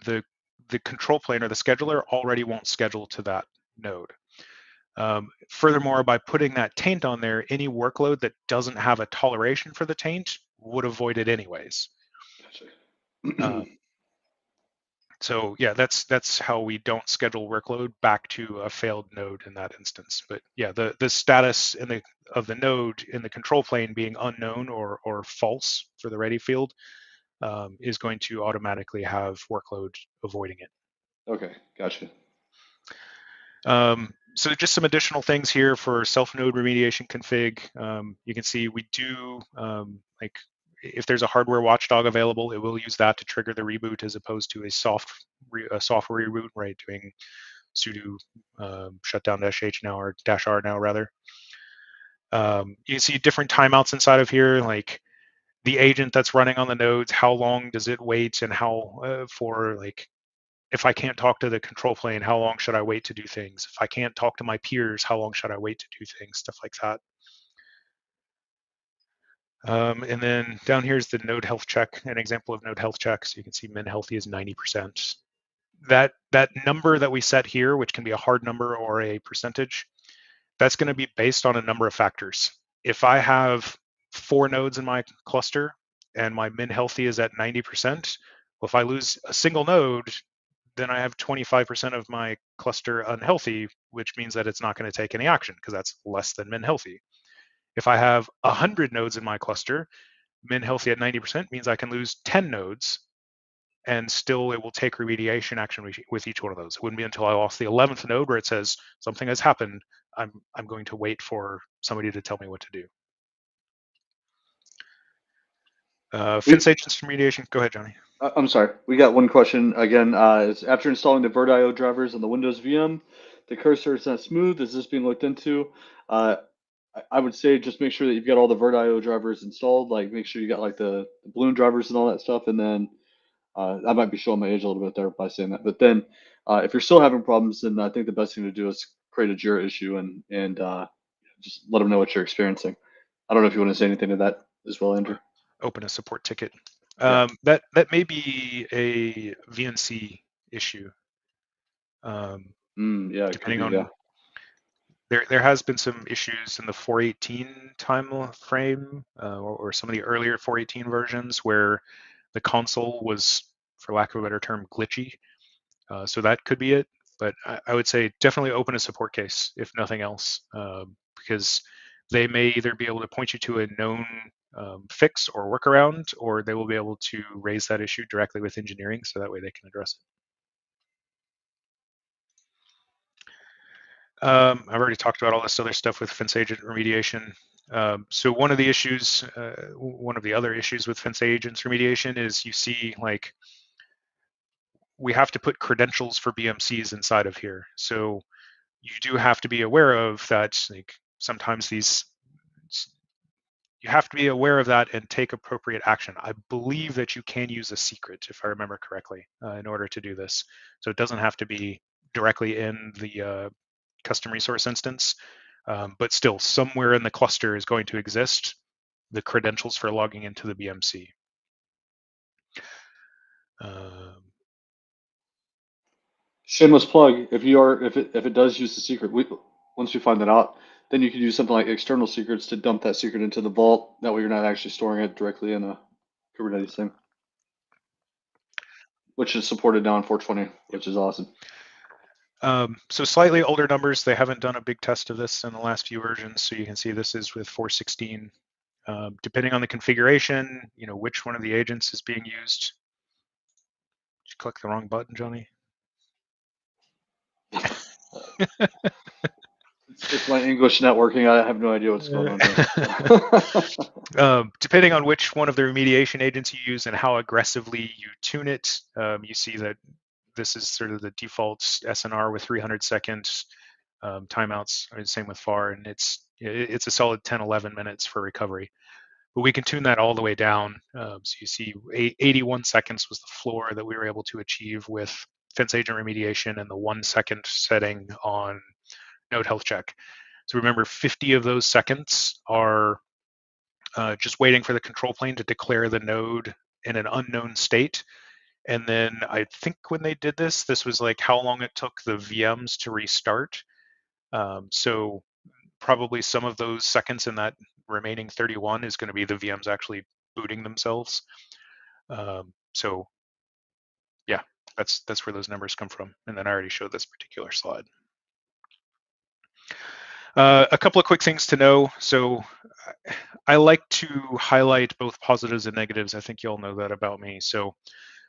the control plane or the scheduler already won't schedule to that node. Furthermore, by putting that taint on there, any workload that doesn't have a toleration for the taint would avoid it anyways. Gotcha. So yeah, that's how we don't schedule workload back to a failed node in that instance. But yeah, the status of the node in the control plane being unknown or false for the ready field is going to automatically have workload avoiding it. Okay, gotcha. So just some additional things here for self-node remediation config. You can see we do, like if there's a hardware watchdog available, it will use that to trigger the reboot as opposed to a software reboot, right? Doing sudo shutdown -h now or -r now rather. You can see different timeouts inside of here, like the agent that's running on the nodes, how long does it wait and how for like, if I can't talk to the control plane, how long should I wait to do things? If I can't talk to my peers, how long should I wait to do things? Stuff like that. And then down here is the node health check, an example of node health check. So you can see min healthy is 90%. That number that we set here, which can be a hard number or a percentage, that's going to be based on a number of factors. If I have 4 nodes in my cluster and my min healthy is at 90%, well, if I lose a single node, then I have 25% of my cluster unhealthy, which means that it's not going to take any action because that's less than min healthy. If I have 100 nodes in my cluster, min healthy at 90% means I can lose 10 nodes and still it will take remediation action with each one of those. It wouldn't be until I lost the 11th node where it says something has happened, I'm going to wait for somebody to tell me what to do. Fence agents remediation, go ahead, Jonny. I'm sorry. We got one question again. Is after installing the VirtIO drivers on the Windows VM, the cursor is not smooth. Is this being looked into? I would say just make sure that you've got all the VirtIO drivers installed. Like make sure you got like the balloon drivers and all that stuff. And then I might be showing my age a little bit there by saying that. But then if you're still having problems, then I think the best thing to do is create a Jira issue and just let them know what you're experiencing. I don't know if you want to say anything to that as well, Andrew. Open a support ticket. Yeah. That may be a VNC issue. Yeah, Depending could be, on there has been some issues in the 4.18 time frame or some of the earlier 4.18 versions where the console was, for lack of a better term, glitchy. So that could be it. But I would say definitely open a support case, if nothing else, because they may either be able to point you to a known fix or workaround, or they will be able to raise that issue directly with engineering so that way they can address it. I've already talked about all this other stuff with fence agent remediation. So one of the issues, one of the other issues with fence agents remediation is you see like we have to put credentials for BMCs inside of here. So you do have to be aware of that. Like sometimes these, you have to be aware of that and take appropriate action. I believe that you can use a secret, if I remember correctly, in order to do this. So it doesn't have to be directly in the custom resource instance, but still somewhere in the cluster is going to exist the credentials for logging into the BMC. Shameless plug. If it does use the secret, once we find that out, then you can use something like external secrets to dump that secret into the vault. That way, you're not actually storing it directly in a Kubernetes thing. which is supported now on 420, which is awesome. So slightly older numbers. They haven't done a big test of this in the last few versions. So you can see this is with 416. Depending on the configuration, which one of the agents is being used. Did you click the wrong button, Jonny? It's my English networking. I have no idea what's going on here. Depending on which one of the remediation agents you use and how aggressively you tune it, you see that this is sort of the default SNR with 300 seconds timeouts. Same with FAR, and it's a solid 10, 11 minutes for recovery. But we can tune that all the way down. So you see 81 seconds was the floor that we were able to achieve with fence agent remediation and the 1 second setting on node health check. So remember, 50 of those seconds are just waiting for the control plane to declare the node in an unknown state. And then I think when they did this, this was like how long it took the VMs to restart. So probably some of those seconds in that remaining 31 is going to be the VMs actually booting themselves. So yeah, that's where those numbers come from. And then I already showed this particular slide. A couple of quick things to know. So I like to highlight both positives and negatives. I think you all know that about me. So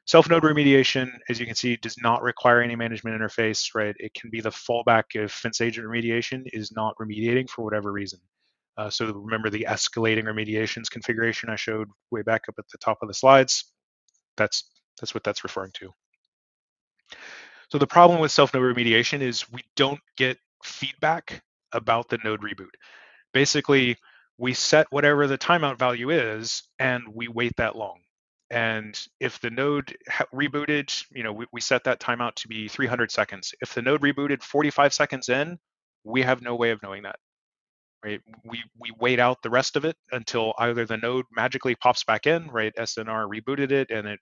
self-node remediation, as you can see, does not require any management interface, right? It can be the fallback if fence agent remediation is not remediating for whatever reason. So remember the escalating remediations configuration I showed way back up at the top of the slides. That's what that's referring to. So the problem with self-node remediation is we don't get feedback about the node reboot. Basically, we set whatever the timeout value is, and we wait that long. And if the node rebooted, we set that timeout to be 300 seconds. If the node rebooted 45 seconds in, we have no way of knowing that, right? We wait out the rest of it until either the node magically pops back in, right? SNR rebooted it and it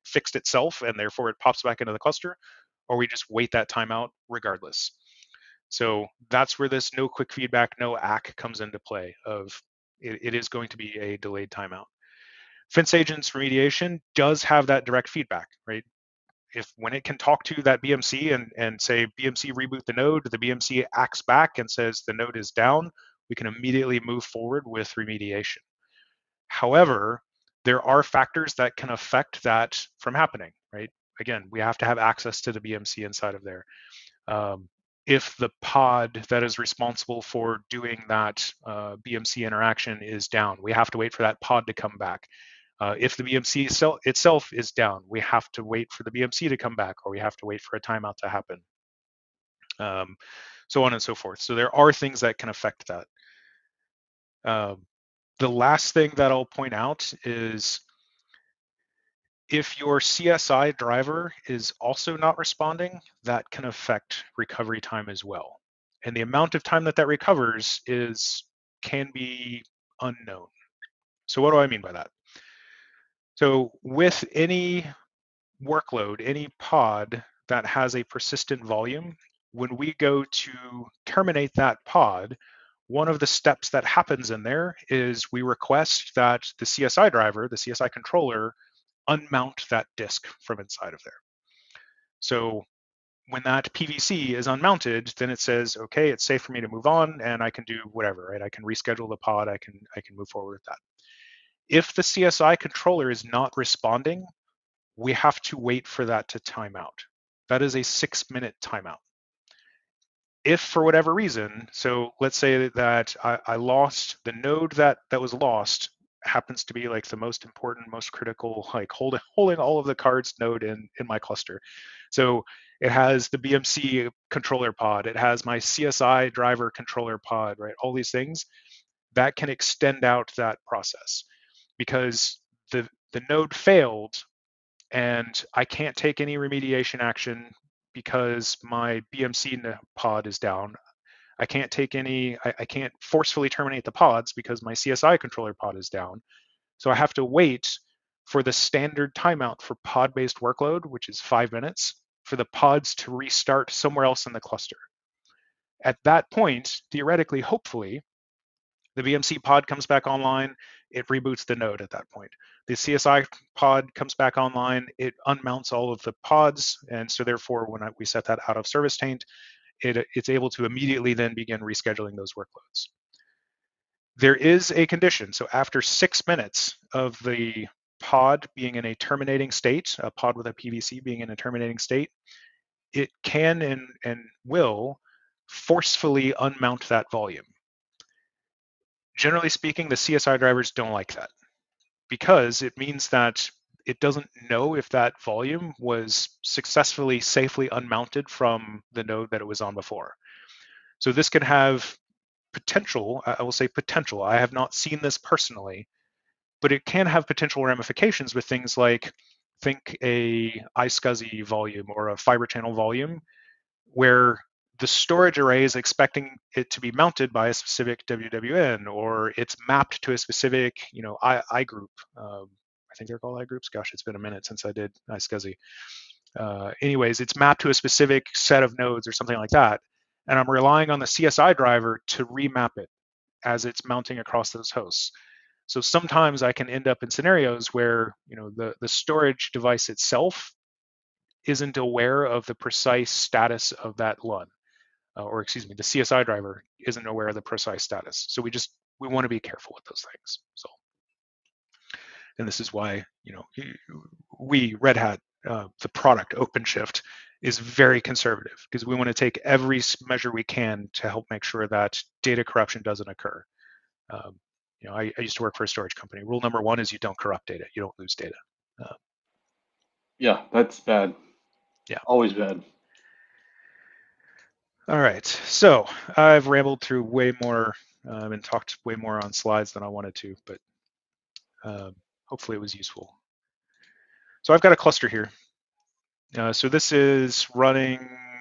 fixed itself, and therefore it pops back into the cluster, or we just wait that timeout regardless. So that's where this no quick feedback, no ACK comes into play of it is going to be a delayed timeout. Fence agents remediation does have that direct feedback, right? When it can talk to that BMC and say BMC reboot the node, the BMC acts back and says the node is down, we can immediately move forward with remediation. However, there are factors that can affect that from happening, right? Again, we have to have access to the BMC inside of there. If the pod that is responsible for doing that BMC interaction is down, we have to wait for that pod to come back. If the BMC itself is down, we have to wait for the BMC to come back, or we have to wait for a timeout to happen, so on and so forth. So there are things that can affect that. The last thing that I'll point out is if your CSI driver is also not responding, that can affect recovery time as well. And the amount of time that recovers can be unknown. So what do I mean by that? So with any workload, any pod that has a persistent volume, when we go to terminate that pod, one of the steps that happens in there is we request that the CSI driver, the CSI controller, unmount that disk from inside of there. So when that PVC is unmounted, then it says, okay, it's safe for me to move on and I can do whatever, right? I can reschedule the pod, I can move forward with that. If the CSI controller is not responding, we have to wait for that to time out. That is a 6-minute timeout. If for whatever reason, so let's say that I lost the node that was lost happens to be like the most important, most critical, like holding all of the cards node in my cluster. So it has the BMC controller pod, it has my CSI driver controller pod, right? All these things that can extend out that process because the node failed and I can't take any remediation action because my BMC pod is down. I can't take I can't forcefully terminate the pods because my CSI controller pod is down. So I have to wait for the standard timeout for pod-based workload, which is 5 minutes, for the pods to restart somewhere else in the cluster. At that point, theoretically, hopefully, The BMC pod comes back online, it reboots the node at that point. The CSI pod comes back online, it unmounts all of the pods, and so therefore when we set that out of service taint, it's able to immediately then begin rescheduling those workloads. There is a condition. So after 6 minutes of the pod being in a terminating state, a pod with a PVC being in a terminating state, it can and will forcefully unmount that volume. Generally speaking, the CSI drivers don't like that because it means that it doesn't know if that volume was successfully, safely unmounted from the node that it was on before. So this can have potential, I will say potential. I have not seen this personally, but it can have potential ramifications with things like, think a iSCSI volume or a fiber channel volume, where the storage array is expecting it to be mounted by a specific WWN, or it's mapped to a specific, I group. I think they're called I groups. Gosh, it's been a minute since I did iSCSI. Anyways, it's mapped to a specific set of nodes or something like that, and I'm relying on the CSI driver to remap it as it's mounting across those hosts. So sometimes I can end up in scenarios where the storage device itself isn't aware of the precise status of that LUN. Or excuse me, the CSI driver isn't aware of the precise status. So we want to be careful with those things. So, and this is why, we, Red Hat, the product OpenShift is very conservative because we want to take every measure we can to help make sure that data corruption doesn't occur. I used to work for a storage company. Rule number 1 is you don't corrupt data. You don't lose data. Yeah, that's bad. Yeah. Always bad. All right, so I've rambled through way more and talked way more on slides than I wanted to, but hopefully it was useful. So I've got a cluster here. So this is running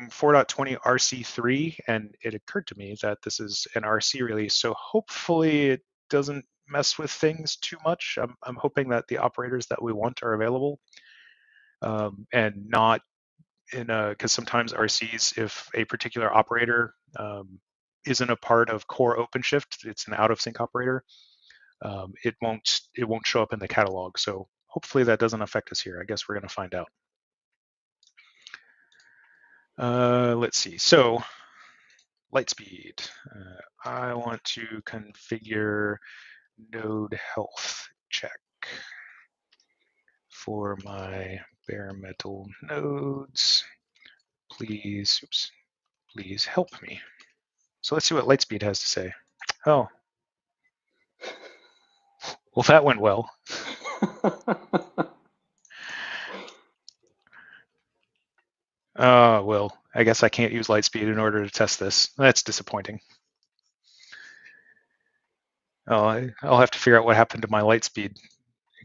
4.20 RC3, and it occurred to me that this is an RC release, so hopefully it doesn't mess with things too much. I'm hoping that the operators that we want are available and not because sometimes RCs, if a particular operator isn't a part of core OpenShift, it's an out of sync operator, it won't show up in the catalog. So hopefully that doesn't affect us here. I guess we're going to find out. Let's see. So Lightspeed. I want to configure node health check for my bare metal nodes. Please help me. So let's see what Lightspeed has to say. Oh, well, that went well. Well, I guess I can't use Lightspeed in order to test this. That's disappointing. Oh, I'll have to figure out what happened to my Lightspeed.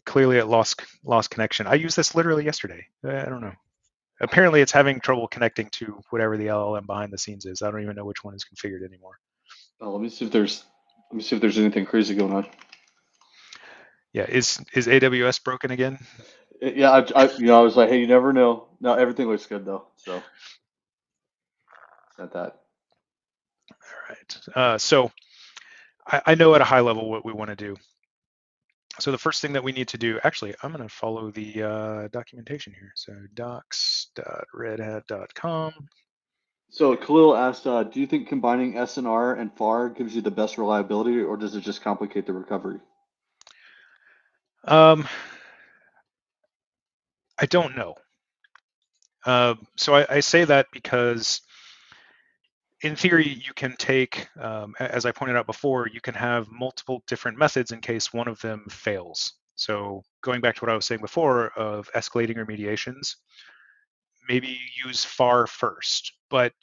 Clearly, it lost connection. I used this literally yesterday. I don't know. Apparently, it's having trouble connecting to whatever the LLM behind the scenes is. I don't even know which one is configured anymore. Oh, let me see if there's anything crazy going on. Yeah, is AWS broken again? Yeah, I was like, hey, you never know. No, everything looks good though, so it's not that. All right. So I know at a high level what we want to do. So the first thing that we need to do, actually, I'm going to follow the documentation here. So docs.redhat.com. So Khalil asked, do you think combining SNR and FAR gives you the best reliability, or does it just complicate the recovery? I don't know. So I say that because in theory, you can take, as I pointed out before, you can have multiple different methods in case one of them fails. So going back to what I was saying before of escalating remediations, maybe use FAR first, but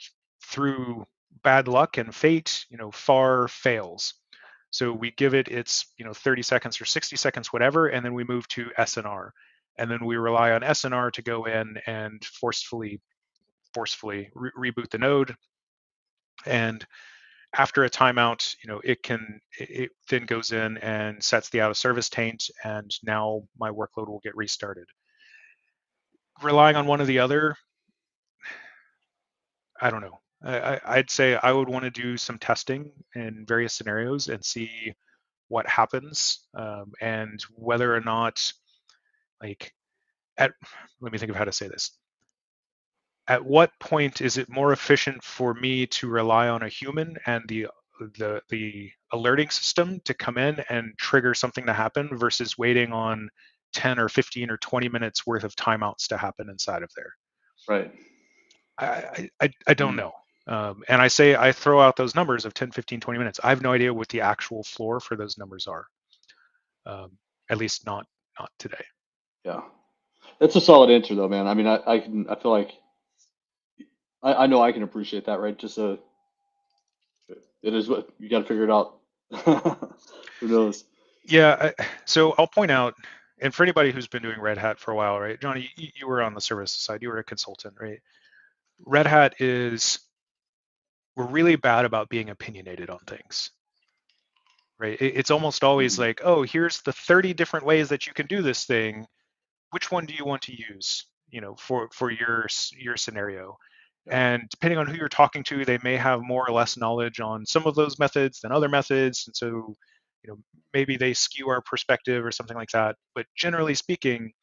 through bad luck and fate, FAR fails. So we give it its 30 seconds or 60 seconds, whatever, and then we move to SNR. And then we rely on SNR to go in and forcefully reboot the node. And after a timeout, it then goes in and sets the out of service taint, and now my workload will get restarted. Relying on one or the other, I don't know. I'd say I would want to do some testing in various scenarios and see what happens, and whether or not, like, let me think of how to say this. At what point is it more efficient for me to rely on a human and the alerting system to come in and trigger something to happen versus waiting on 10 or 15 or 20 minutes worth of timeouts to happen inside of there? Right. I don't know. And I throw out those numbers of 10, 15, 20 minutes. I have no idea what the actual floor for those numbers are. At least not today. Yeah. That's a solid answer though, man. I mean, I feel like I know I can appreciate that, right? Just it is what you got to figure it out. Who knows? Yeah. So I'll point out, and for anybody who's been doing Red Hat for a while, right? Jonny, you were on the service side. You were a consultant, right? Red Hat we're really bad about being opinionated on things, right? It's almost always like, oh, here's the 30 different ways that you can do this thing. Which one do you want to use, for your scenario? Yeah. And depending on who you're talking to, they may have more or less knowledge on some of those methods than other methods. And so, maybe they skew our perspective or something like that. But generally speaking,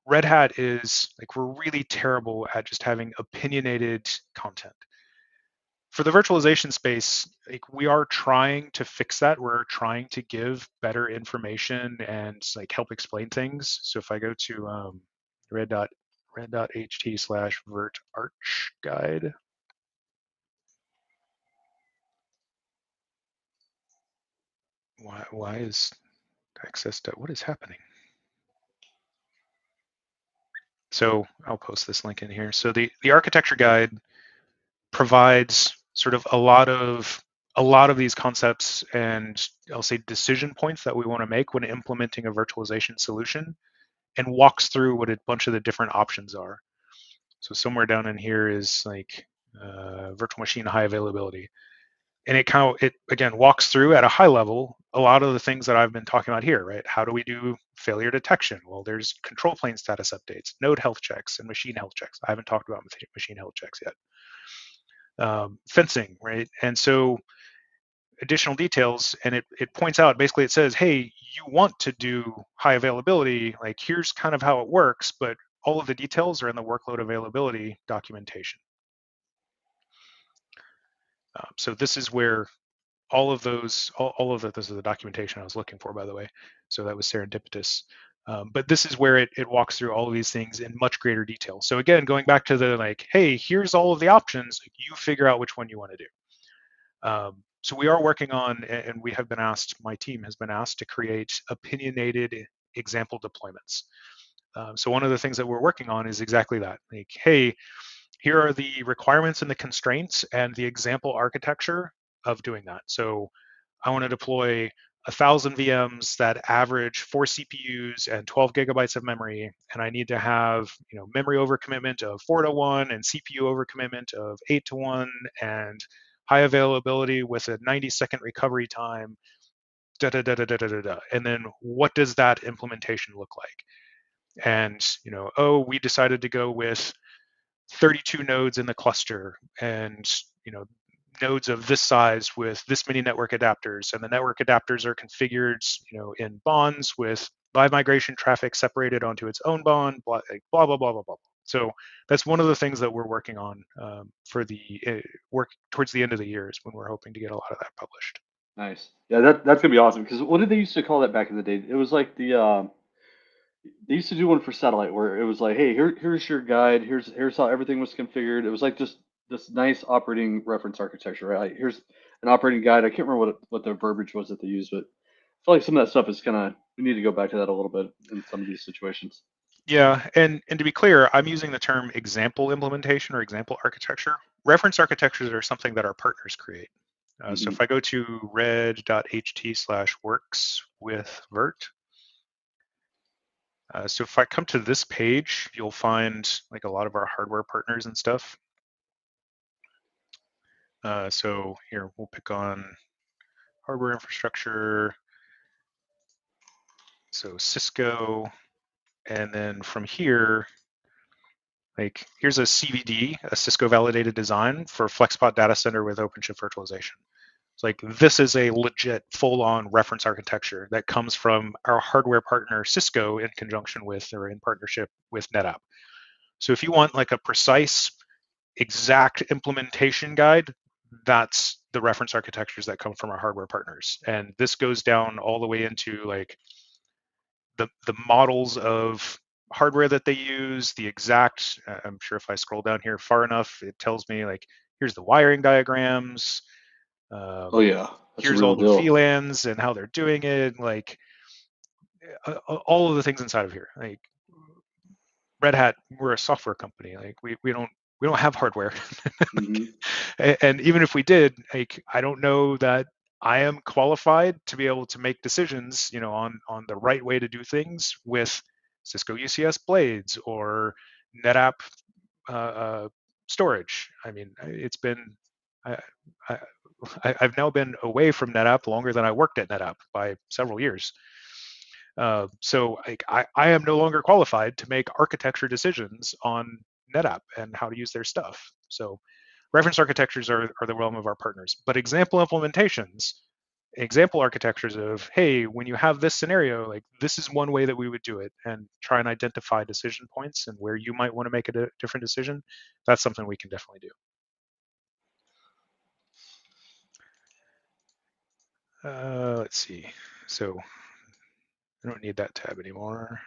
Red Hat is like, we're really terrible at just having opinionated content. For the virtualization space, like, we are trying to fix that. We're trying to give better information and like help explain things. So if I go to red.ht/vert arch guide. Why is access to, what is happening? So I'll post this link in here. So the architecture guide provides sort of a lot of these concepts and, I'll say, decision points that we want to make when implementing a virtualization solution, and walks through what a bunch of the different options are. So somewhere down in here is like virtual machine high availability. And it again walks through at a high level a lot of the things that I've been talking about here, right? How do we do failure detection? Well, there's control plane status updates, node health checks, and machine health checks. I haven't talked about machine health checks yet. Fencing, right? And so additional details, and it points out, basically it says, hey, you want to do high availability, like here's kind of how it works, but all of the details are in the workload availability documentation. So this is where all of this is the documentation I was looking for, by the way. So that was serendipitous. But this is where it walks through all of these things in much greater detail. So again, going back to the like, hey, here's all of the options, you figure out which one you want to do. So we are working on, and we have been asked, my team has been asked to create opinionated example deployments. So one of the things that we're working on is exactly that. Like, hey, here are the requirements and the constraints and the example architecture of doing that. So I want to deploy 1,000 VMs that average 4 CPUs and 12 gigabytes of memory, and I need to have memory overcommitment of 4:1 and CPU overcommitment of 8:1 and high availability with a 90-second recovery time. Da, da, da, da, da, da, da. And then what does that implementation look like? And we decided to go with 32 nodes in the cluster, and nodes of this size with this many network adapters, and the network adapters are configured in bonds with live migration traffic separated onto its own bond, blah blah blah blah blah blah. So that's one of the things that we're working on for the work towards the end of the year, is when we're hoping to get a lot of that published. Nice. Yeah, that's gonna be awesome. Because what did they used to call that back in the day? It was like they used to do one for satellite where it was like, hey, here's your guide. Here's how everything was configured. It was like just this nice operating reference architecture, right? Like, here's an operating guide. I can't remember what the verbiage was that they used, but I feel like some of that stuff is kind of, we need to go back to that a little bit in some of these situations. Yeah, and to be clear, I'm using the term example implementation or example architecture. Reference architectures are something that our partners create. So if I go to red.ht/works with Vert, so if I come to this page, you'll find like a lot of our hardware partners and stuff. So here, we'll pick on hardware infrastructure. So Cisco, and then from here, Like here's a CVD, a Cisco validated design for FlexPod data center with OpenShift virtualization. It's like this is a legit full-on reference architecture that comes from our hardware partner Cisco in conjunction with or in partnership with NetApp. So if you want like a precise, exact implementation guide, that's the reference architectures that come from our hardware partners. And this goes down all the way into like the models of hardware that they use, the exact, I'm sure if I scroll down here far enough, it tells me like, here's the wiring diagrams. Oh yeah, that's a Here's real all the deal. VLANs and how they're doing it. Like all of the things inside of here. Like Red Hat, we're a software company. Like we don't have hardware. Mm-hmm. And even if we did, like I don't know that I am qualified to be able to make decisions, you know, on the right way to do things with Cisco UCS blades or NetApp storage. I mean, it's been I, I, I've now been away from NetApp longer than I worked at NetApp by several years. So I am no longer qualified to make architecture decisions on NetApp and how to use their stuff. So reference architectures are the realm of our partners, but example implementations, example architectures of, hey, when you have this scenario, like this is one way that we would do it, and try and identify decision points and where you might want to make a different decision. That's something we can definitely do. Let's see. So I don't need that tab anymore.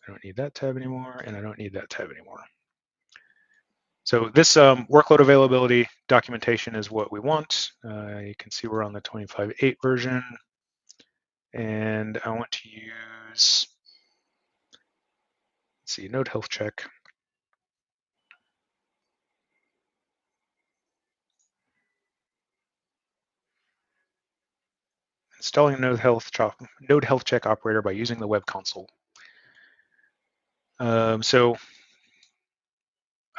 I don't need that tab anymore, and I don't need that tab anymore. So this workload availability documentation is what we want. You can see we're on the 25.8 version, and I want to use, let's see, node health check. Installing a node health check operator by using the web console. So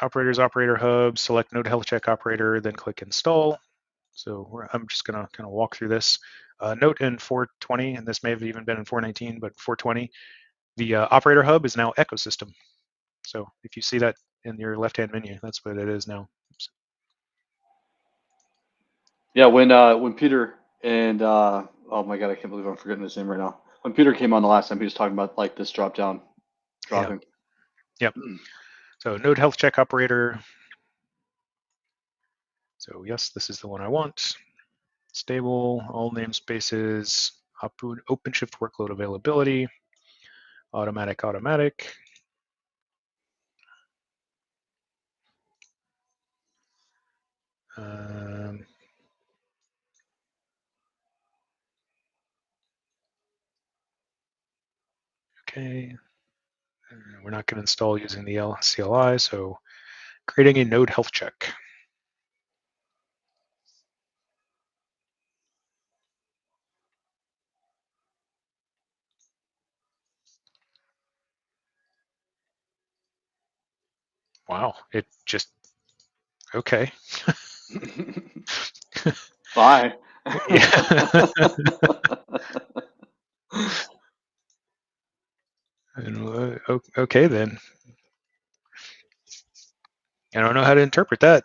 operators, operator hub, select node health check operator, then click install. So I'm just going to kind of walk through this. Note in 420, and this may have even been in 419, but 420, the operator hub is now ecosystem. So if you see that in your left-hand menu, that's what it is now. Oops. Yeah, when Peter and oh my god, I can't believe I'm forgetting his name right now. When Peter came on the last time, he was talking about like this dropping. Yep. So node health check operator. So yes, this is the one I want. Stable, all namespaces, OpenShift workload availability, automatic. Okay, we're not going to install using the CLI, so creating a node health check. Wow, it just, okay. Bye. Yeah. Okay then. I don't know how to interpret that.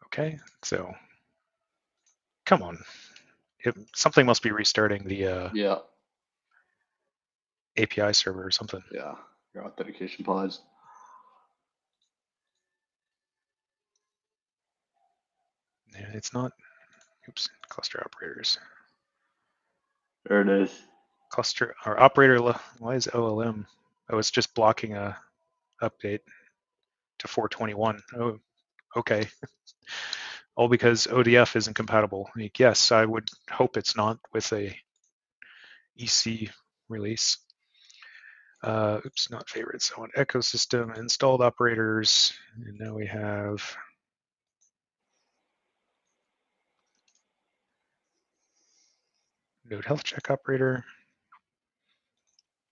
Okay, so come on. Something must be restarting the Yeah. API server or something. Yeah. Your authentication pods. Yeah, it's not. Oops, cluster operators. There it is. Cluster or operator. Why is OLM? Oh, it's just blocking a update to 421. Oh, okay. All because ODF isn't compatible. Like, yes, I would hope it's not with a EC release. Oops, not favorites. I want ecosystem, installed operators, and now we have node health check operator.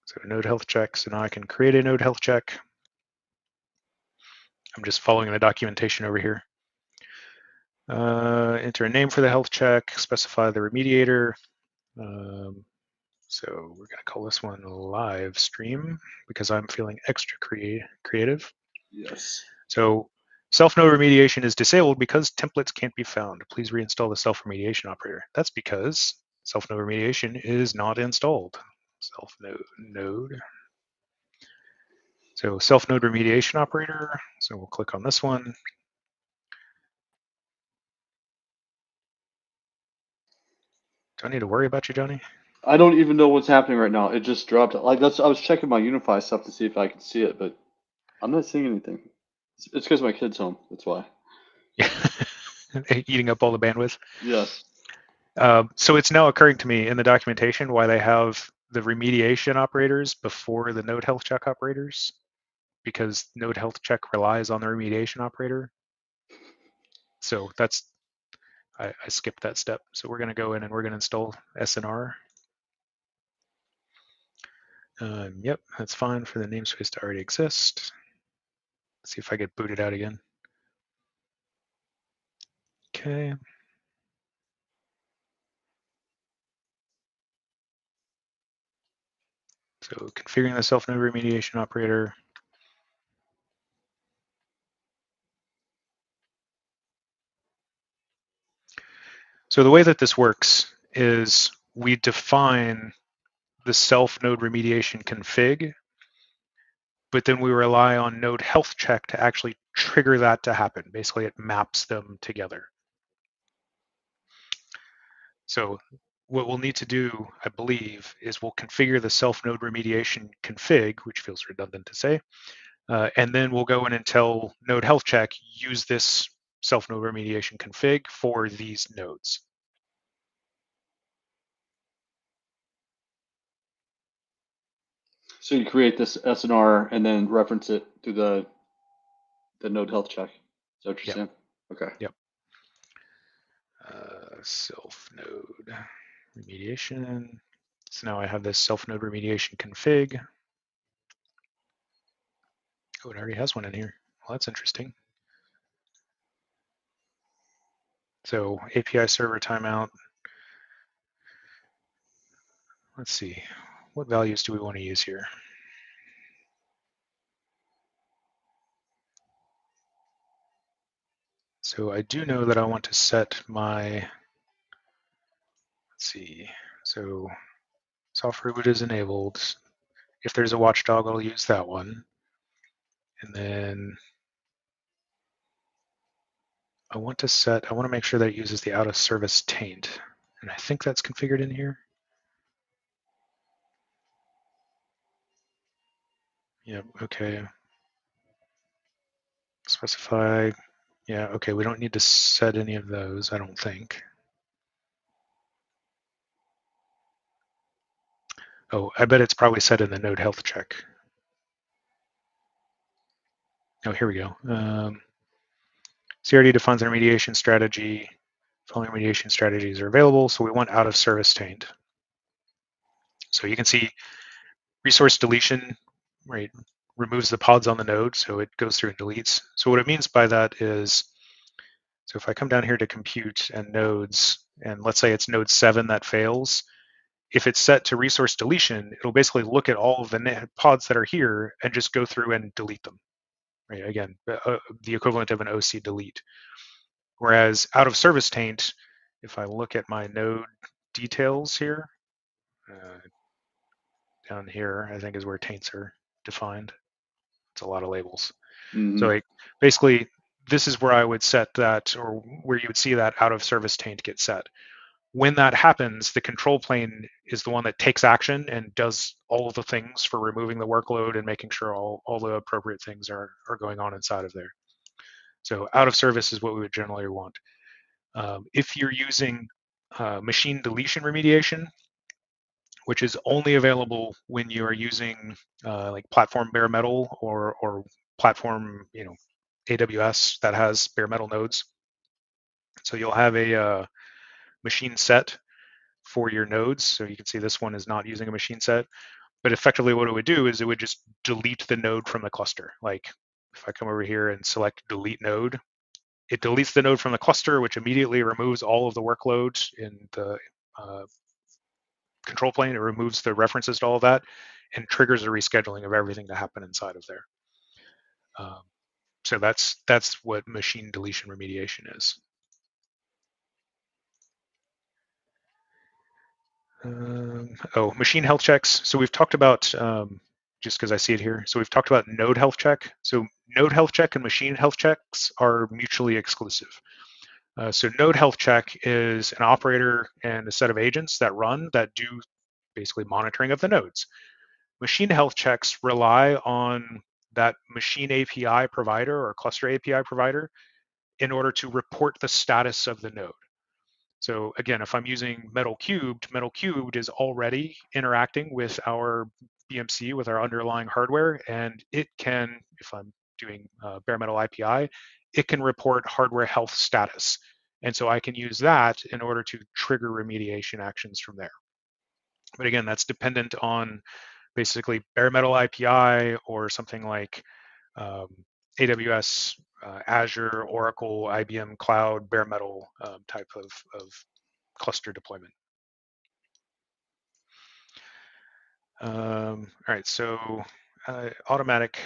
So node health check. So now I can create a node health check. I'm just following the documentation over here. Enter a name for the health check, specify the remediator. So we're going to call this one live stream because I'm feeling extra creative. Yes. So self-node remediation is disabled because templates can't be found. Please reinstall the self-remediation operator. That's because self-node remediation is not installed. Self-node. So self-node remediation operator. So we'll click on this one. Do I need to worry about you, Johnny? I don't even know what's happening right now. It just dropped. Like I was checking my Unify stuff to see if I could see it, but I'm not seeing anything. It's because my kid's home. That's why. Eating up all the bandwidth. Yes. So it's now occurring to me in the documentation why they have the remediation operators before the node health check operators, because node health check relies on the remediation operator. So that's, I skipped that step. So we're going to go in and we're going to install SNR. Yep, that's fine for the namespace to already exist. Let's see if I get booted out again. Okay. So configuring the self-node remediation operator. So the way that this works is we define the self-node remediation config, but then we rely on node health check to actually trigger that to happen. Basically, it maps them together. So what we'll need to do, I believe, is we'll configure the self-node remediation config, which feels redundant to say, and then we'll go in and tell node health check, use this self-node remediation config for these nodes. So you create this SNR and then reference it to the node health check. Is that what you're saying? Okay. Yep. Self-node remediation. So now I have this self-node remediation config. Oh, it already has one in here. Well, that's interesting. So API server timeout. Let's see. What values do we want to use here? So I do know that I want to set my, let's see. So soft reboot is enabled. If there's a watchdog, I'll use that one. And then I want to make sure that it uses the out of service taint. And I think that's configured in here. Yep, okay. Specify, yeah, okay, we don't need to set any of those, I don't think. Oh, I bet it's probably set in the node health check. Oh, here we go. CRD defines a remediation strategy. Following remediation strategies are available, so we want out of service taint. So you can see resource deletion, right, removes the pods on the node, so it goes through and deletes. So what it means by that is, so if I come down here to compute and nodes, and let's say it's node 7 that fails, if it's set to resource deletion, it'll basically look at all of the pods that are here and just go through and delete them. Right? Again, the equivalent of an OC delete. Whereas out of service taint, if I look at my node details here, down here, I think is where taints are defined. It's a lot of labels. Mm-hmm. So basically, this is where I would set that, or where you would see that out of service taint get set. When that happens, the control plane is the one that takes action and does all of the things for removing the workload and making sure all the appropriate things are going on inside of there. So out of service is what we would generally want. If you're using machine deletion remediation, which is only available when you are using like platform bare metal or platform, AWS that has bare metal nodes. So you'll have a machine set for your nodes. So you can see this one is not using a machine set, but effectively what it would do is it would just delete the node from the cluster. Like if I come over here and select delete node, it deletes the node from the cluster, which immediately removes all of the workloads in the control plane. It removes the references to all of that and triggers a rescheduling of everything to happen inside of there. So that's what machine deletion remediation is. Machine health checks. So we've talked about, just because I see it here, so we've talked about node health check. So node health check and machine health checks are mutually exclusive. So node health check is an operator and a set of agents that run that do basically monitoring of the nodes. Machine health checks rely on that machine API provider or cluster API provider in order to report the status of the node. So again, if I'm using Metal Cubed is already interacting with our BMC, with our underlying hardware, and it can, if I'm doing bare metal IPI, it can report hardware health status. And so I can use that in order to trigger remediation actions from there. But again, that's dependent on basically bare metal IPI or something like AWS, Azure, Oracle, IBM Cloud, bare metal type of cluster deployment. All right, so automatic.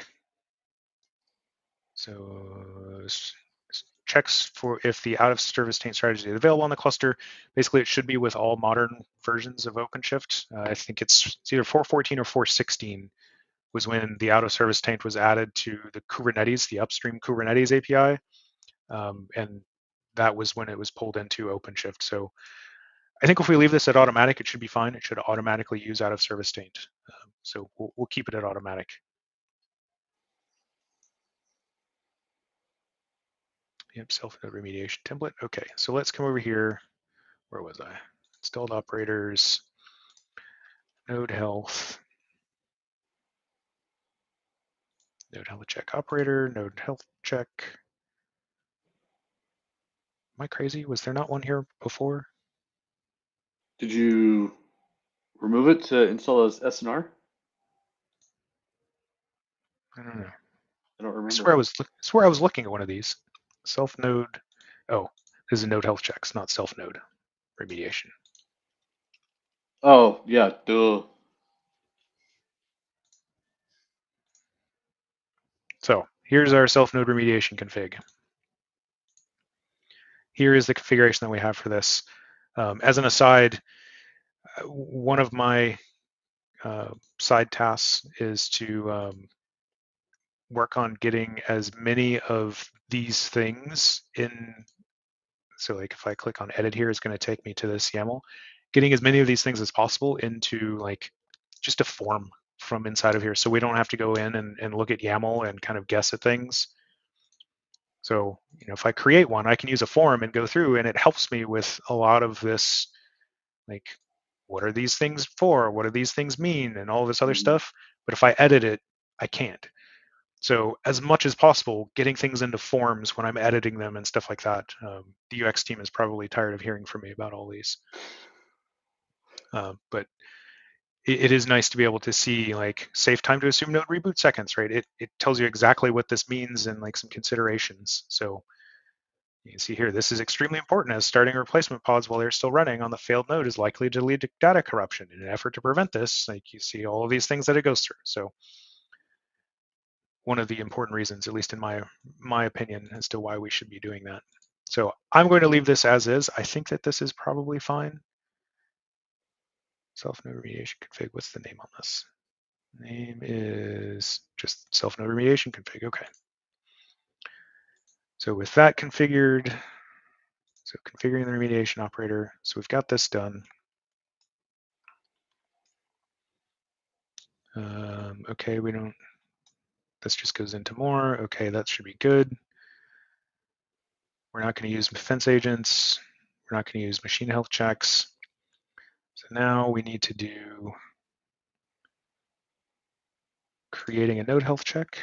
So checks for if the out of service taint strategy is available on the cluster. Basically, it should be with all modern versions of OpenShift. I think it's either 4.14 or 4.16 was when the out of service taint was added to the Kubernetes, the upstream Kubernetes API. And that was when it was pulled into OpenShift. So I think if we leave this at automatic, it should be fine. It should automatically use out of service taint. So we'll keep it at automatic. Yep, self-node remediation template. Okay, so let's come over here. Where was I? Installed operators, node health, node health check operator, node health check. Am I crazy? Was there not one here before? Did you remove it to install as SNR? I don't know. I don't remember. I swear I was looking at one of these. Self node. Oh, this is node health checks, not self node remediation. Oh, yeah, duh. So here's our self node remediation config. Here is the configuration that we have for this. As an aside, one of my side tasks is to work on getting as many of these things in. So like if I click on edit here, it's going to take me to this YAML. Getting as many of these things as possible into like just a form from inside of here, so we don't have to go in and look at YAML and kind of guess at things. So if I create one, I can use a form and go through, and it helps me with a lot of this, like what are these things for? What do these things mean? And all this other stuff. But if I edit it, I can't. So as much as possible, getting things into forms when I'm editing them and stuff like that. The UX team is probably tired of hearing from me about all these. But it is nice to be able to see like safe time to assume node reboot seconds, right? It tells you exactly what this means and like some considerations. So you can see here, this is extremely important as starting replacement pods while they're still running on the failed node is likely to lead to data corruption. In an effort to prevent this, like you see all of these things that it goes through. So one of the important reasons, at least in my opinion, as to why we should be doing that. So I'm going to leave this as is. I think that this is probably fine. Self-node remediation config, what's the name on this? Name is just self-node remediation config, okay. So with that configured, so configuring the remediation operator, so we've got this done. Okay, this just goes into more. Okay, that should be good. We're not going to use defense agents. We're not going to use machine health checks. So now we need to do creating a node health check.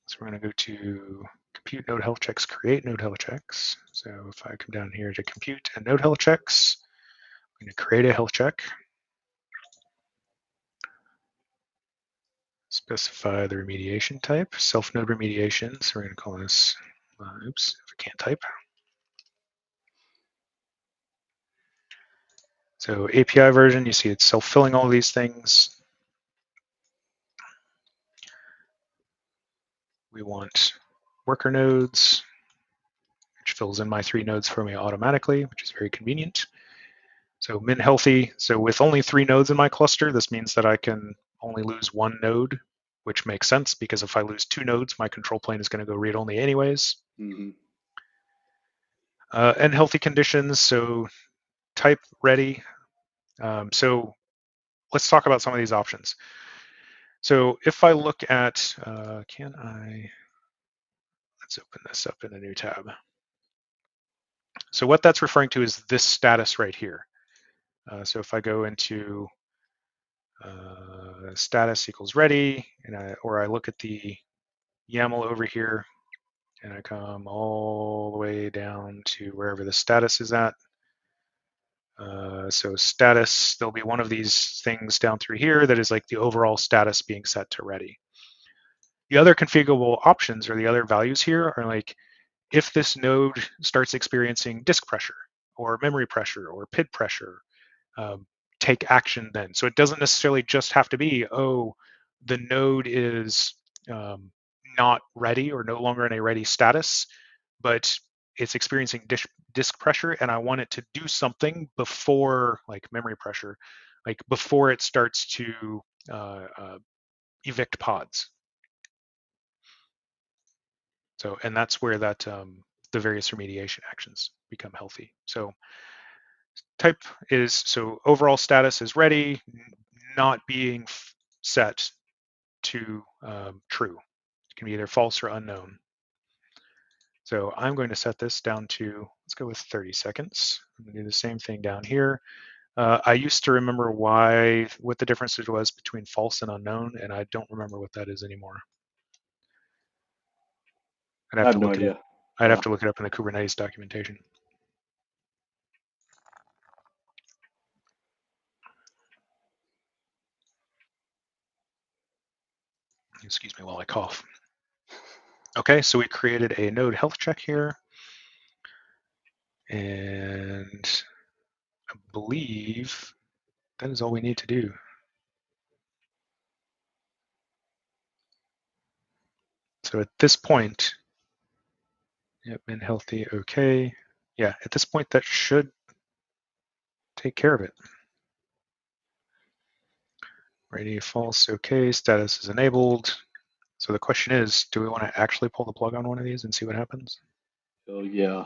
So we're going to go to compute node health checks, create node health checks. So if I come down here to compute and node health checks, I'm going to create a health check. Specify the remediation type, self-node remediation. So we're going to call this, oops, if I can't type. So API version, you see it's self-filling all of these things. We want worker nodes, which fills in my 3 nodes for me automatically, which is very convenient. So min healthy, so with only 3 nodes in my cluster, this means that I can only lose 1 node, which makes sense because if I lose 2 nodes, my control plane is going to go read-only anyways. Mm-hmm. And healthy conditions, so type ready. So let's talk about some of these options. So if I look at, let's open this up in a new tab. So what that's referring to is this status right here. So if I go into status equals ready, and or I look at the YAML over here, and I come all the way down to wherever the status is at. So status, there'll be one of these things down through here that is like the overall status being set to ready. The other configurable options or the other values here are like, if this node starts experiencing disk pressure or memory pressure or PID pressure, take action then. So it doesn't necessarily just have to be, oh, the node is not ready or no longer in a ready status, but it's experiencing disk pressure and I want it to do something before, like memory pressure, like before it starts to evict pods. So, and that's where that the various remediation actions become healthy. So type is, so overall status is ready, not being set to true. It can be either false or unknown. So I'm going to set this down to, let's go with 30 seconds. I'm going to do the same thing down here. I used to remember what the difference was between false and unknown, and I don't remember what that is anymore. I have no idea. I'd have to look it up in the Kubernetes documentation. Excuse me while I cough. Okay, so we created a node health check here. And I believe that is all we need to do. So at this point, yep, been healthy, okay. Yeah, at this point that should take care of it. Ready, false, okay, status is enabled. So the question is, do we want to actually pull the plug on one of these and see what happens? Oh, yeah.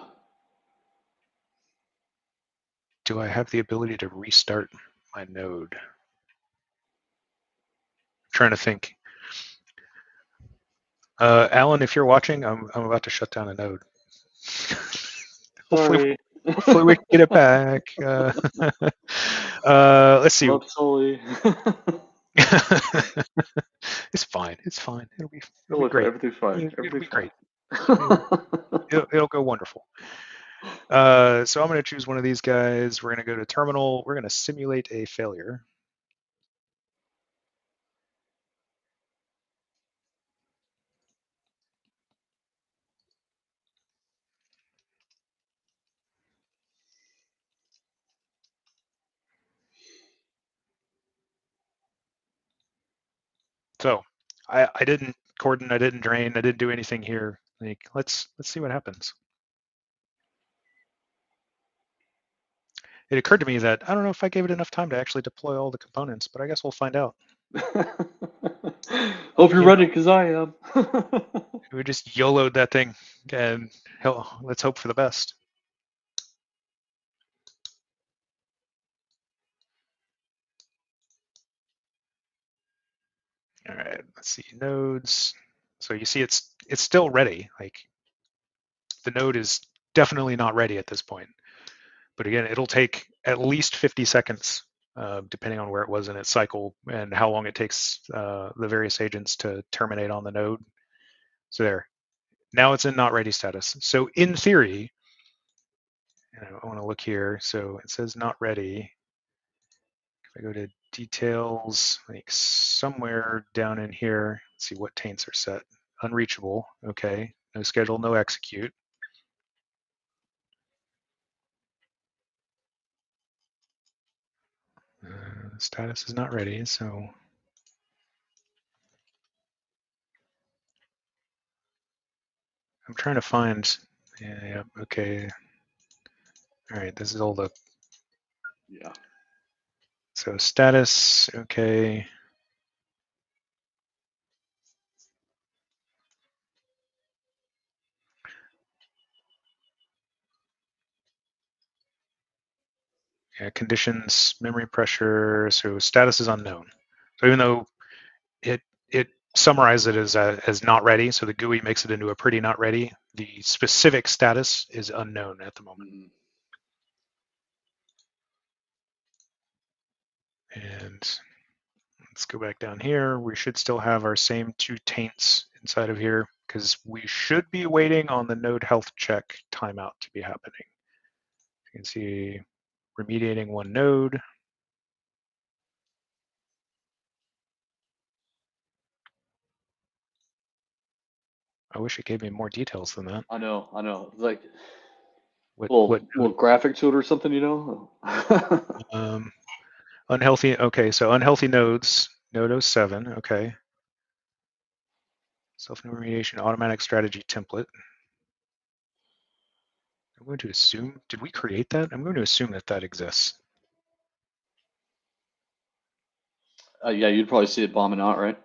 Do I have the ability to restart my node? I'm trying to think. Alan, if you're watching, I'm about to shut down a node. Sorry. Hopefully we can get it back. Let's see. Love Sully. It's fine. It's fine. It'll be Great. great. Everything's fine. It'll be great. It'll go wonderful. So I'm going to choose one of these guys. We're going to go to terminal. We're going to simulate a failure. So I didn't cordon, I didn't drain, I didn't do anything here. Like let's see what happens. It occurred to me that I don't know if I gave it enough time to actually deploy all the components, but I guess we'll find out. Hope you're ready, because I am. We just YOLO'd that thing, and let's hope for the best. All right, let's see, nodes. So you see it's still ready. Like the node is definitely not ready at this point. But again, it'll take at least 50 seconds, depending on where it was in its cycle and how long it takes the various agents to terminate on the node. So there, now it's in not ready status. So in theory, I want to look here. So it says not ready. If I go to details, like somewhere down in here, let's see what taints are set. Unreachable, okay. No schedule, no execute. Status is not ready, so I'm trying to find. Yeah, okay. All right, this is all the. Yeah. So status, okay. Yeah, conditions, memory pressure. So status is unknown. So even though it summarizes it as not ready, so the GUI makes it into a pretty not ready, the specific status is unknown at the moment. Mhm. And let's go back down here. We should still have our same 2 taints inside of here because we should be waiting on the node health check timeout to be happening. You can see remediating 1 node. I wish it gave me more details than that. I know. Like What little graphic to it or something, you know? unhealthy. Okay, so unhealthy nodes, node 07. Okay. Self-remediation automatic strategy template. I'm going to assume, did we create that? I'm going to assume that that exists. Yeah, you'd probably see it bombing out, right?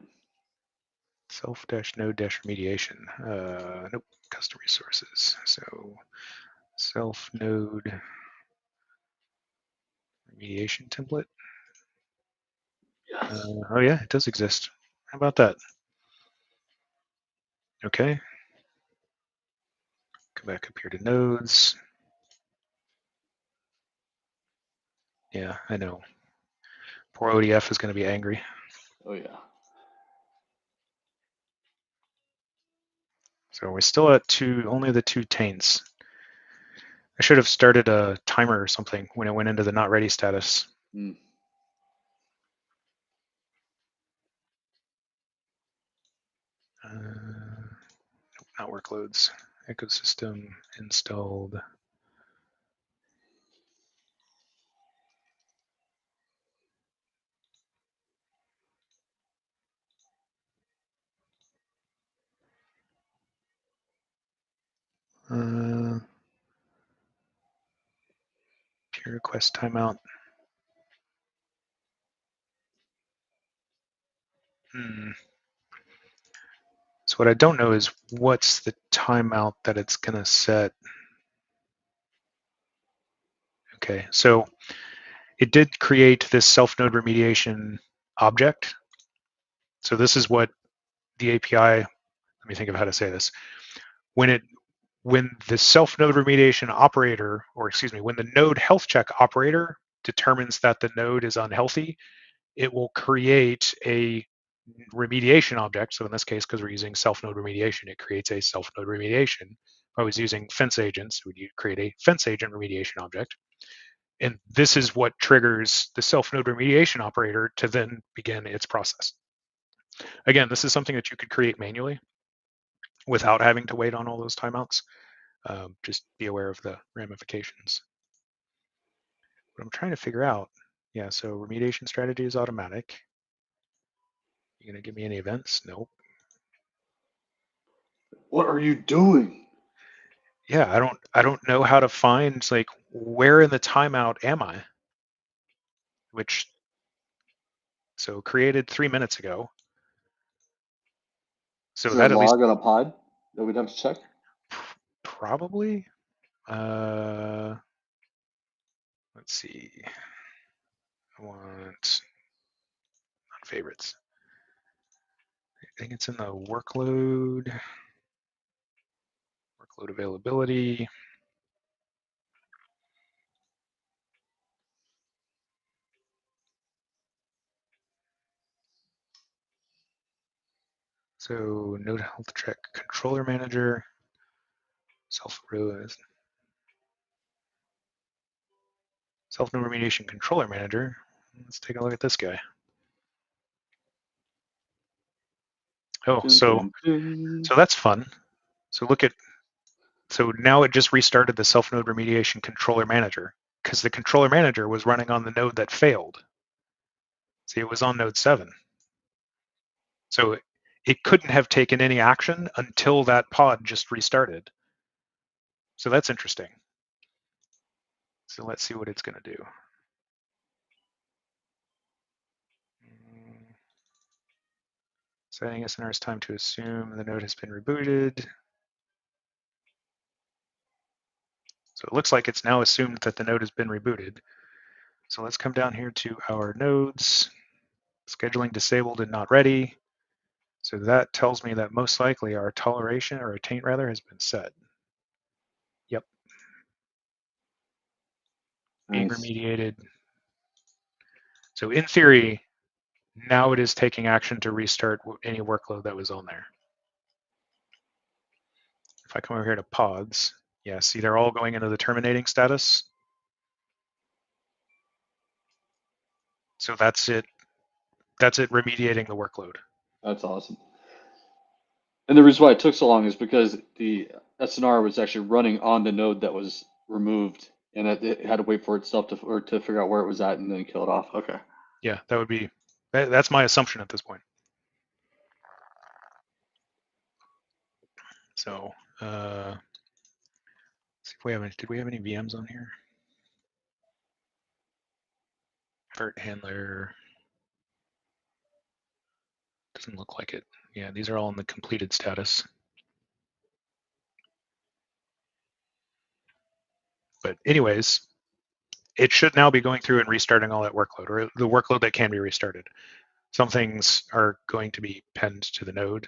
Self-node-remediation. Nope, custom resources. So self-node remediation template. Yes. Oh yeah, it does exist. How about that? Okay. Come back up here to nodes. Yeah, I know. Poor ODF is going to be angry. Oh yeah. So we're still at only the 2 taints. I should have started a timer or something when it went into the not ready status. Mm. Not workloads. Ecosystem installed. Peer request timeout. So what I don't know is what's the timeout that it's going to set. Okay, so it did create this self-node remediation object. So this is what the API, let me think of how to say this. When the self-node remediation operator, or excuse me, when the node health check operator determines that the node is unhealthy, it will create a remediation object. So in this case, because we're using self-node remediation, it creates a self-node remediation. If I was using fence agents, would you create a fence agent remediation object? And this is what triggers the self-node remediation operator to then begin its process. Again, this is something that you could create manually without having to wait on all those timeouts. Just be aware of the ramifications. But I'm trying to figure out, yeah, so remediation strategy is automatic. You gonna give me any events? Nope. What are you doing? Yeah, I don't know how to find like where in the timeout am I? So created 3 minutes ago. So Is there a that at least log on a pod that we'd have to check? probably. Let's see. I want not favorites. I think it's in the workload availability. So node health check controller manager, self-node remediation controller manager. Let's take a look at this guy. Oh, so that's fun. So so now it just restarted the self-node remediation controller manager because the controller manager was running on the node that failed. See, it was on node 7. So it couldn't have taken any action until that pod just restarted. So that's interesting. So let's see what it's going to do. Setting SNR's time to assume the node has been rebooted. So it looks like it's now assumed that the node has been rebooted. So let's come down here to our nodes, scheduling disabled and not ready. So that tells me that most likely our toleration, or a taint rather, has been set. Yep. Being Nice. remediated. So in theory, now it is taking action to restart any workload that was on there. If I come over here to pods, yeah, see they're all going into the terminating status. So that's it. That's it remediating the workload. That's awesome. And the reason why it took so long is because the SNR was actually running on the node that was removed, and it had to wait for itself to figure out where it was at and then kill it off. Okay. Yeah, that would be, that's my assumption at this point. So, see if we have any, did we have any VMs on here? Vert handler. Doesn't look like it. Yeah, these are all in the completed status. But anyways, it should now be going through and restarting all that workload, or the workload that can be restarted. Some things are going to be penned to the node.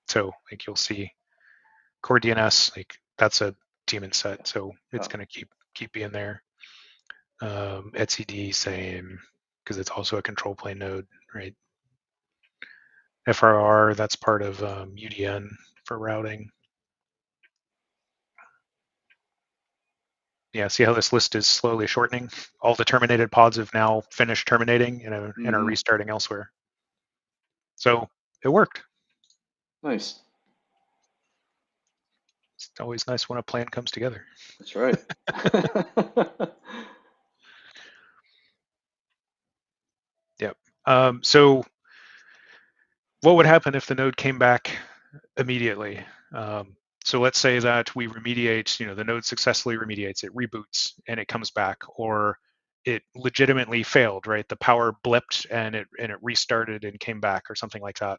So like you'll see core DNS, like that's a daemon set, so it's going to keep being there. etcd, same, because it's also a control plane node, right? FRR, that's part of UDN for routing. Yeah, see how this list is slowly shortening? All the terminated pods have now finished terminating and are restarting elsewhere. So it worked. Nice. It's always nice when a plan comes together. That's right. Yep. So what would happen if the node came back immediately? So let's say that we remediate, the node successfully remediates, it reboots and it comes back, or it legitimately failed, right? The power blipped and it restarted and came back, or something like that.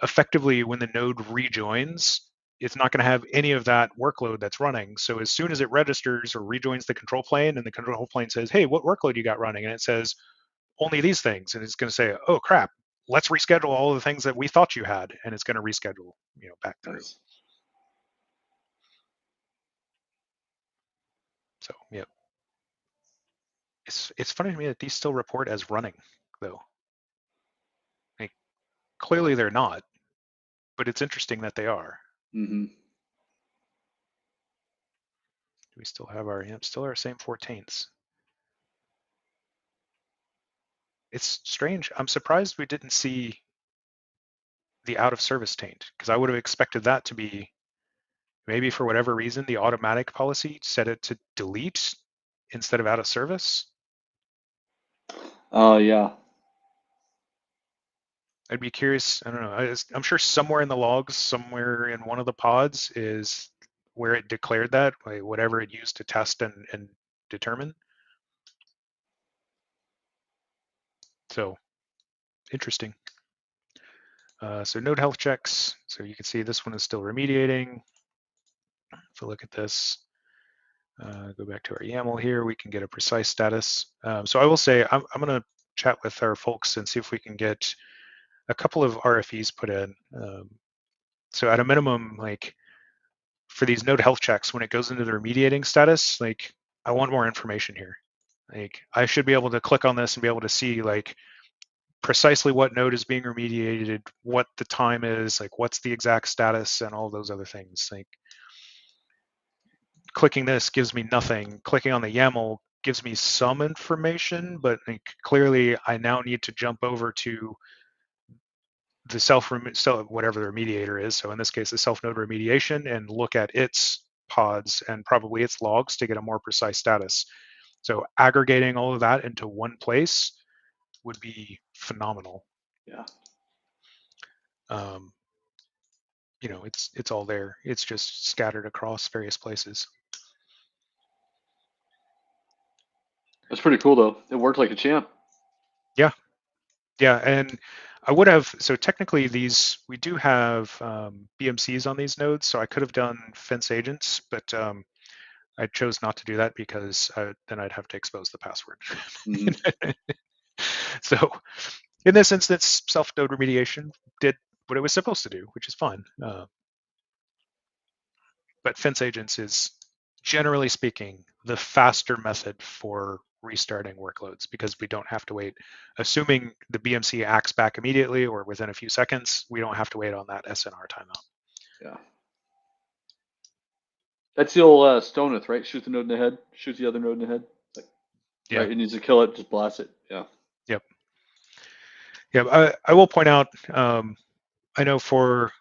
Effectively, when the node rejoins, it's not going to have any of that workload that's running. So as soon as it registers or rejoins the control plane, and the control plane says, hey, what workload you got running? And it says, only these things. And it's going to say, oh, crap, let's reschedule all the things that we thought you had. And it's going to reschedule, back through. Nice. So, yeah. It's funny to me that these still report as running, though. Like, clearly they're not, but it's interesting that they are. Mm-hmm. Do we still have our, still our same 4 taints. It's strange. I'm surprised we didn't see the out of service taint, because I would have expected that to be, maybe for whatever reason, the automatic policy set it to delete instead of out of service. Oh, yeah. I'd be curious. I don't know. I'm sure somewhere in the logs, somewhere in one of the pods is where it declared that, like whatever it used to test and determine. So interesting. So node health checks. So you can see this one is still remediating. If we look at this, go back to our YAML here, we can get a precise status. So I will say, I'm going to chat with our folks and see if we can get a couple of RFEs put in. So at a minimum, like for these node health checks, when it goes into the remediating status, like I want more information here. Like I should be able to click on this and be able to see like precisely what node is being remediated, what the time is, like what's the exact status, and all those other things. Like clicking this gives me nothing. Clicking on the YAML gives me some information, but like, clearly I now need to jump over to the whatever the remediator is. So in this case, the self node remediation, and look at its pods and probably its logs to get a more precise status. So aggregating all of that into one place would be phenomenal. Yeah. It's all there. It's just scattered across various places. That's pretty cool though. It worked like a champ. Yeah, and I would have, so technically we do have BMCs on these nodes, so I could have done fence agents, but I chose not to do that because then I'd have to expose the password. Mhm. So in this instance, self-node remediation did what it was supposed to do, which is fine. But fence agents is, generally speaking, the faster method for restarting workloads because we don't have to wait. Assuming the BMC acts back immediately or within a few seconds, we don't have to wait on that SNR timeout. Yeah. That's the old Stoneth, right? Shoot the node in the head, shoot the other node in the head. Like, Yeah. Right, it needs to kill it, just blast it. Yeah. Yep. Yeah. I will point out, I know for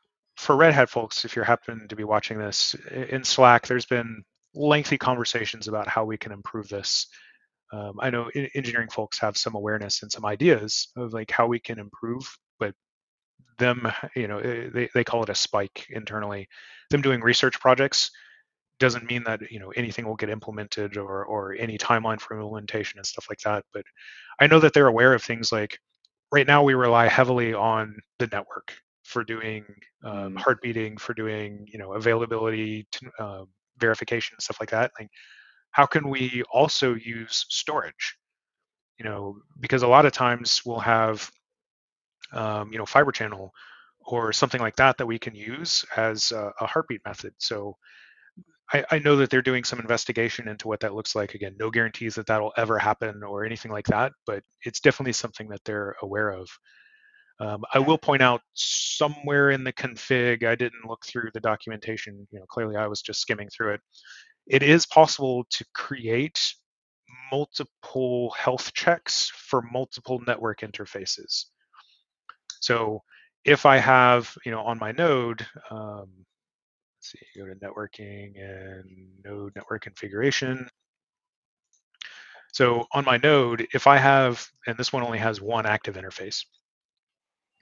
Red Hat folks, if you're happen to be watching this in Slack, there's been lengthy conversations about how we can improve this. I know engineering folks have some awareness and some ideas of like how we can improve, but them, they call it a spike internally. Them doing research projects doesn't mean that anything will get implemented or any timeline for implementation and stuff like that. But I know that they're aware of things like right now we rely heavily on the network for doing heart beating, for doing availability verification and stuff like that. Like, how can we also use storage? Because a lot of times we'll have fiber channel or something like that we can use as a heartbeat method. So I know that they're doing some investigation into what that looks like. Again, no guarantees that that'll ever happen or anything like that, but it's definitely something that they're aware of. I will point out somewhere in the config, I didn't look through the documentation. Clearly I was just skimming through it. It is possible to create multiple health checks for multiple network interfaces. So if I have, on my node, let's see, go to networking and node network configuration. So on my node, if I have, and this one only has one active interface,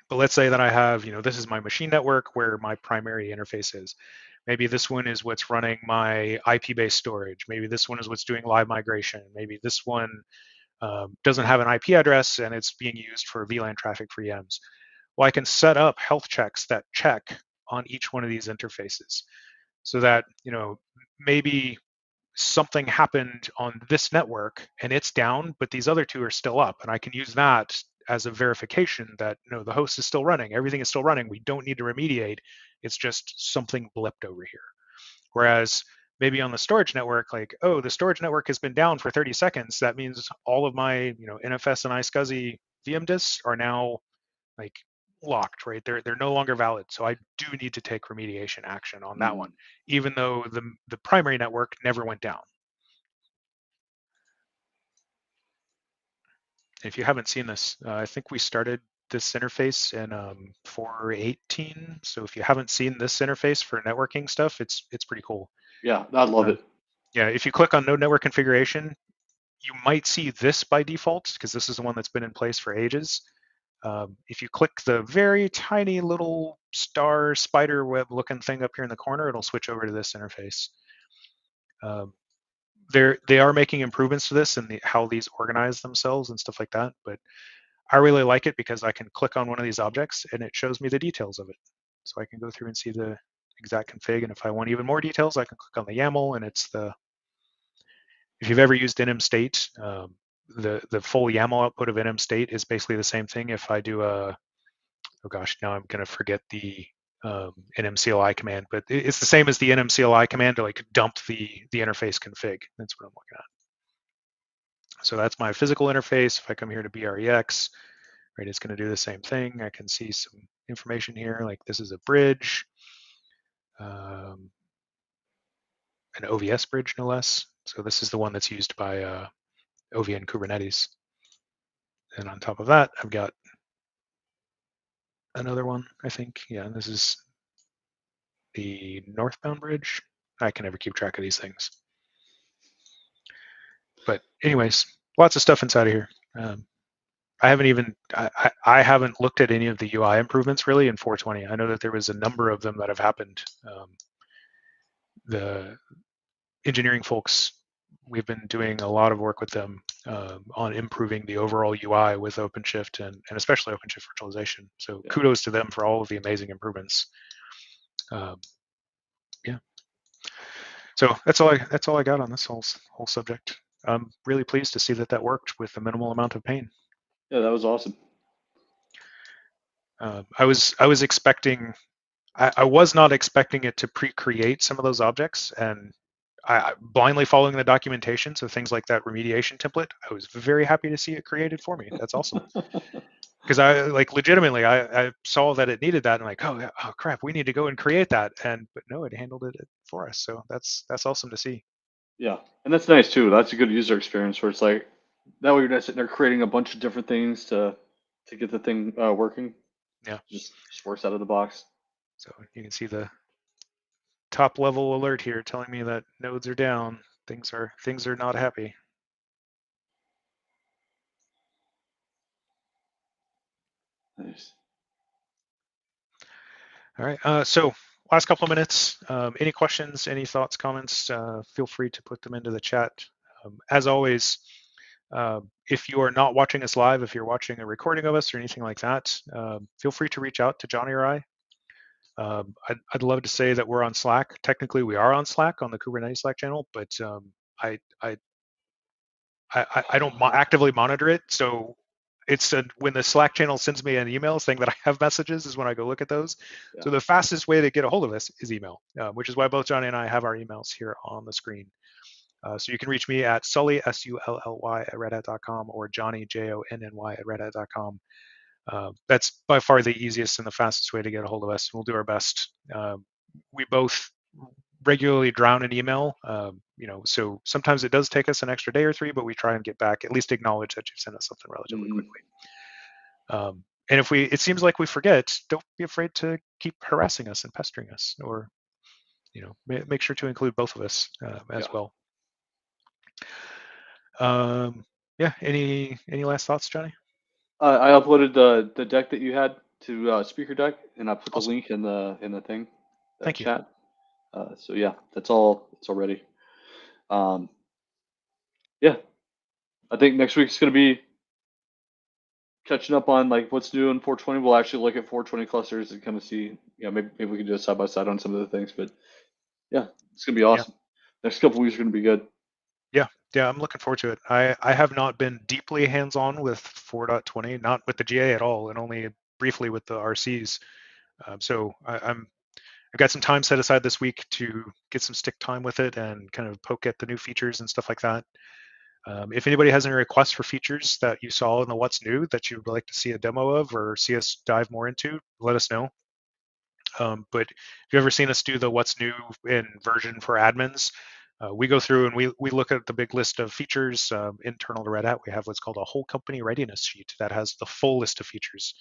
but let's say that I have, this is my machine network where my primary interface is. Maybe this one is what's running my IP-based storage. Maybe this one is what's doing live migration. Maybe this one doesn't have an IP address and it's being used for VLAN traffic for EMs. Well, I can set up health checks that check on each one of these interfaces so that, maybe something happened on this network and it's down, but these other two are still up. And I can use that as a verification that the host is still running, everything is still running. We don't need to remediate. It's just something blipped over here. Whereas maybe on the storage network, like, oh, the storage network has been down for 30 seconds. That means all of my, NFS and iSCSI VM disks are now like locked, right? They're no longer valid. So I do need to take remediation action on that one, even though the primary network never went down. If you haven't seen this, I think we started this interface in 4.18. So if you haven't seen this interface for networking stuff, it's pretty cool. Yeah, I love it. Yeah, if you click on node network configuration, you might see this by default because this is the one that's been in place for ages. If you click the very tiny little star spider web looking thing up here in the corner, it'll switch over to this interface. They are making improvements to this and how these organize themselves and stuff like that, but I really like it because I can click on one of these objects and it shows me the details of it. So I can go through and see the exact config, and if I want even more details, I can click on the YAML, and it's if you've ever used nmstate, the full YAML output of nmstate is basically the same thing. If I do oh gosh, now I'm going to forget the nmcli command, but it's the same as the nmcli command to like dump the interface config. That's what I'm looking at. So that's my physical interface. If I come here to BREX, right, it's going to do the same thing. I can see some information here, like this is a bridge, an OVS bridge, no less. So this is the one that's used by OVN Kubernetes. And on top of that, I've got another one, I think. Yeah, this is the northbound bridge. I can never keep track of these things. But anyways, lots of stuff inside of here. I haven't looked at any of the UI improvements really in 420. I know that there was a number of them that have happened. The engineering folks, we've been doing a lot of work with them on improving the overall UI with OpenShift and especially OpenShift Virtualization. So kudos to them for all of the amazing improvements. Yeah. So that's all I got on this whole subject. I'm really pleased to see that worked with a minimal amount of pain. Yeah, that was awesome. I was expecting, I was not expecting it to pre-create some of those objects, and I blindly following the documentation, so things like that remediation template, I was very happy to see it created for me. That's awesome. Because I legitimately I saw that it needed that, and like, oh crap, we need to go and create that, but no, it handled it for us. So that's awesome to see. Yeah, and that's nice too. That's a good user experience where it's like that way you're not sitting there creating a bunch of different things to get the thing working. Yeah, just works out of the box. So you can see the top level alert here telling me that nodes are down. Things are not happy. Nice. All right. So last couple of minutes. Any questions? Any thoughts? Comments? Feel free to put them into the chat. As always, if you are not watching us live, if you're watching a recording of us or anything like that, feel free to reach out to Jonny or I. I'd love to say that we're on Slack. Technically, we are on Slack on the Kubernetes Slack channel, but I don't actively monitor it. So it's when the Slack channel sends me an email saying that I have messages is when I go look at those. Yeah. So the fastest way to get a hold of us is email, which is why both Jonny and I have our emails here on the screen. So you can reach me at Sully, SULLY at redhat.com or Jonny, JONNY at redhat.com. That's by far the easiest and the fastest way to get a hold of us. We'll do our best. We both regularly drown in email, so sometimes it does take us an extra day or three, but we try and get back, at least acknowledge that you've sent us something relatively quickly. And if it seems like we forget, don't be afraid to keep harassing us and pestering us, or make sure to include both of us as well. Yeah. Any last thoughts, Jonny? I uploaded the deck that you had to Speaker Deck, and I put the link in the thing. Thank chat. So yeah, that's all. It's all ready. Yeah, I think next week's gonna be catching up on like what's new in 420. We'll actually look at 420 clusters and kind of see. Maybe we can do a side by side on some of the things. But yeah, it's gonna be awesome. Yeah. Next couple weeks are gonna be good. Yeah, I'm looking forward to it. I have not been deeply hands-on with 4.20, not with the GA at all, and only briefly with the RCs. So I've got some time set aside this week to get some stick time with it and kind of poke at the new features and stuff like that. If anybody has any requests for features that you saw in the What's New that you would like to see a demo of or see us dive more into, let us know. But if you've ever seen us do the What's New in version for admins, we go through and we look at the big list of features internal to Red Hat. We have what's called a whole company readiness sheet that has the full list of features,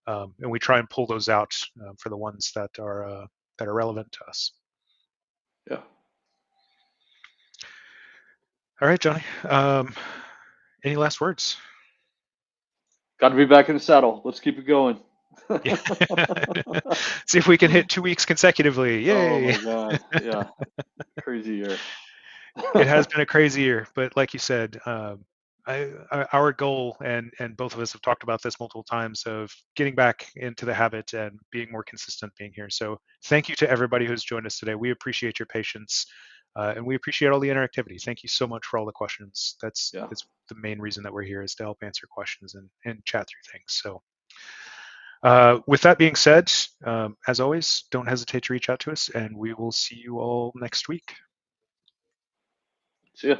and we try and pull those out for the ones that are relevant to us. Yeah. All right, Jonny. Any last words? Got to be back in the saddle. Let's keep it going. Yeah. See if we can hit 2 weeks consecutively. Yay! Oh my God! Yeah, crazy year. It has been a crazy year, but like you said, our goal, and both of us have talked about this multiple times, of getting back into the habit and being more consistent being here. So thank you to everybody who's joined us today. We appreciate your patience, and we appreciate all the interactivity. Thank you so much for all the questions. That's the main reason that we're here, is to help answer questions and chat through things. So with that being said, as always, don't hesitate to reach out to us, and we will see you all next week. See ya.